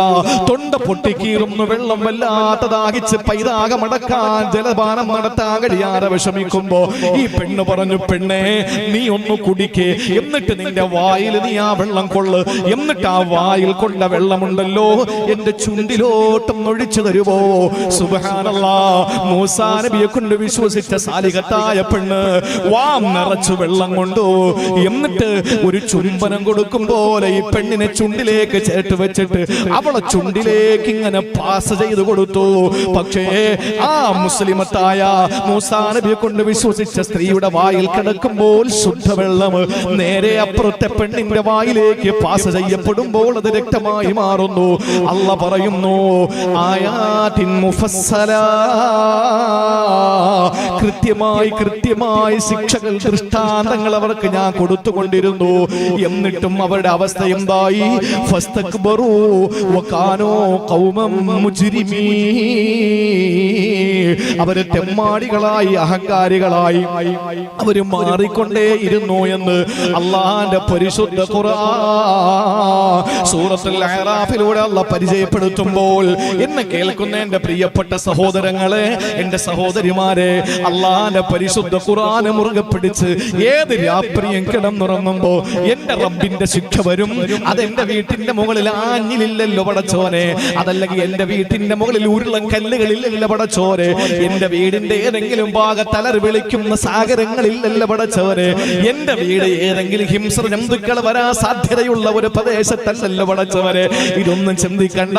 തൊണ്ട പൊട്ടിക്കീറുന്നു. വെള്ളം വല്ലാത്ത ദാഹിച്ച് പൈതാകമടക്കാൻ ജലപാനം നടത്താൻ കഴിയാതെ വിഷമിക്കുമ്പോ ഈ പെണ്ണ് പറഞ്ഞു, പെണ്ണേ നീ ഒന്ന് കുടിക്കേ, എന്നിട്ട് നിന്റെ വായിൽ നീ ആ വെള്ളം കൊള്ളു, എന്നിട്ട് ആ വായിൽ കൊണ്ട വെള്ളമുണ്ടല്ലോ എന്റെ ചുണ്ടിലോട്ടും ഒഴിച്ചു തരുവോ? സുബ്ഹാനല്ലാഹ്. മൂസാ നബിയെ കൊണ്ട് വിശ്വസിച്ച സാലിഹത്തായ പെണ്ണ് വാം നിറച്ചു വെള്ളം കൊണ്ടു. എന്നിട്ട് ഒരു ചുംബനം കൊടുക്കും പോലെ ഈ പെണ്ണിനെ ചുണ്ടിലേക്ക് ചേർത്ത് വെച്ചിട്ട് അവളെ ചുണ്ടിലേക്ക് ഇങ്ങനെ പാസ് ചെയ്തു കൊടുത്തു. പക്ഷേ ആ മുസ്ലിമത്തായ മൂസാ നബിയെ കൊണ്ട് വിശ്വസിച്ച സ്ത്രീയുടെ വായിൽ കിടക്കുമ്പോൾ ശുദ്ധവെള്ളം നേരെ അപ്പുറത്തെ പെണ്ണിന്റെ വായിലേക്ക് പാസ് ചെയ്യപ്പെടുമ്പോൾ അത് രക്തമായി മാറുന്നു. അല്ലാഹു പറയുന്നു, ആയാത്തിൻ മുഫസ്സലാ, കൃത്യമായി ശിക്ഷകൾ ദൃഷ്ടാന്തങ്ങൾ അവർക്ക് ഞാൻ കൊടുത്തുകൊണ്ടിരുന്നു. എന്നിട്ടും അവരുടെ അവസ്ഥ എന്തായി? ഫസ്തക്ബറൂ വകാനൂ ഖൗമൻ മുജ്രിമീൻ. അവര് തെമ്മാടികളായി, അഹങ്കാരികളായി അവര് മാറിക്കൊണ്ടേ ഇരുന്നു എന്ന് അള്ളാന്റെ പരിശുദ്ധ ഖുർആൻ സൂറത്തുൽ അഅറാഫിലൂടെ അല്ലാഹു പരിചയപ്പെടുത്തുമ്പോൾ എന്നെ കേൾക്കുന്ന എന്റെ പ്രിയപ്പെട്ട സഹോദരങ്ങളെ, എന്റെ സഹോദരിമാരെ, അള്ളാന്റെ പരിശുദ്ധ ഖുർആനെ മുറുകെ പിടിച്ച് ഏത് രാത്രിയും കിടന്നുറങ്ങുമ്പോ എന്റെ റബ്ബിന്റെ ശിക്ഷ വരും. അതെന്റെ വീട്ടിന്റെ മുകളിൽ ആഞ്ഞിലില്ലല്ലോ പടച്ചോനെ, അതല്ലെങ്കിൽ എന്റെ വീട്ടിന്റെ മുകളിൽ ഉരുളൻ കല്ലുകളില്ലല്ലോ പടച്ചോനെ, എന്റെ വീടിന്റെ ഏതെങ്കിലും ഭാഗത്തലർ വിളിക്കുന്ന സാഗരങ്ങളില്ലല്ലോ പടച്ചോനെ, എന്റെ വീട് ഏതെങ്കിലും ഹിംസ്ര ജന്തുക്കൾ വരാൻ സാധ്യതയുള്ള ഒരു പ്രദേശത്തല്ലല്ലോ പടച്ചോനെ. ഇതൊന്നും ചിന്തിക്കണ്ട.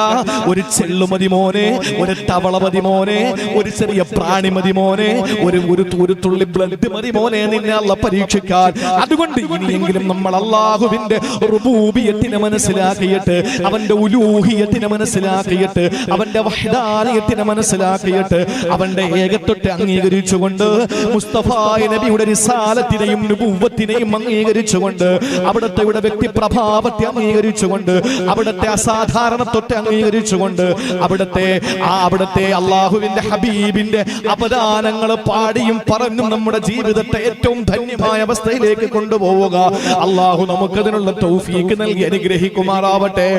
ഒരു ചെള്ളുമതി മോനെ, ഒരു തവള മതി മോനെ, ഒരു ചെറിയ പ്രാണി മതി മോനെ, ഒരു തുള്ളി ബ്ലഡ് മതി മോനെ നിന്നെ അല്ലാഹു പരീക്ഷിക്കാൻ. അതുകൊണ്ട് ഇനിയെങ്കിലും നമ്മൾ അല്ലാഹുവിന്റെ റുബൂബിയത്തിനെ മനസ്സിലാക്കിയിട്ട്, അവന്റെ ഉലൂഹിയത്തിനെ മനസ്സിലാക്കിയിട്ട്, അവന്റെ വഹ്ദാനിയത്തിനെ മനസ്സിലാക്കിയിട്ട്, അവന്റെ ഏകത്വത്തെ അംഗീകരിച്ചുകൊണ്ട്, മുസ്തഫ നബിയുടെ റിസാലത്തിനെയും നുബുവ്വത്തിനെയും അംഗീകരിച്ചുകൊണ്ട്, അവിടുത്തെ വ്യക്തിപ്രഭാവത്തെ അംഗീകരിച്ചുകൊണ്ട്, അവിടുത്തെ അസാധാരണത്വത്തെ അംഗീകരിച്ചുകൊണ്ട്, അവിടുത്തെ അല്ലാഹുവിന്റെ ഹബീബിന്റെ അപദാനങ്ങൾ പാടിയും പറഞ്ഞും നമ്മുടെ ജീവിതത്തെ ഏറ്റവും ധന്യമായ അവസ്ഥയിലേക്ക് കൊണ്ടുപോവുക. അല്ലാഹു നമുക്കതിനുള്ള തൗഫീഖ് നൽകി അനുഗ്രഹിക്കുമാറാവട്ടെ.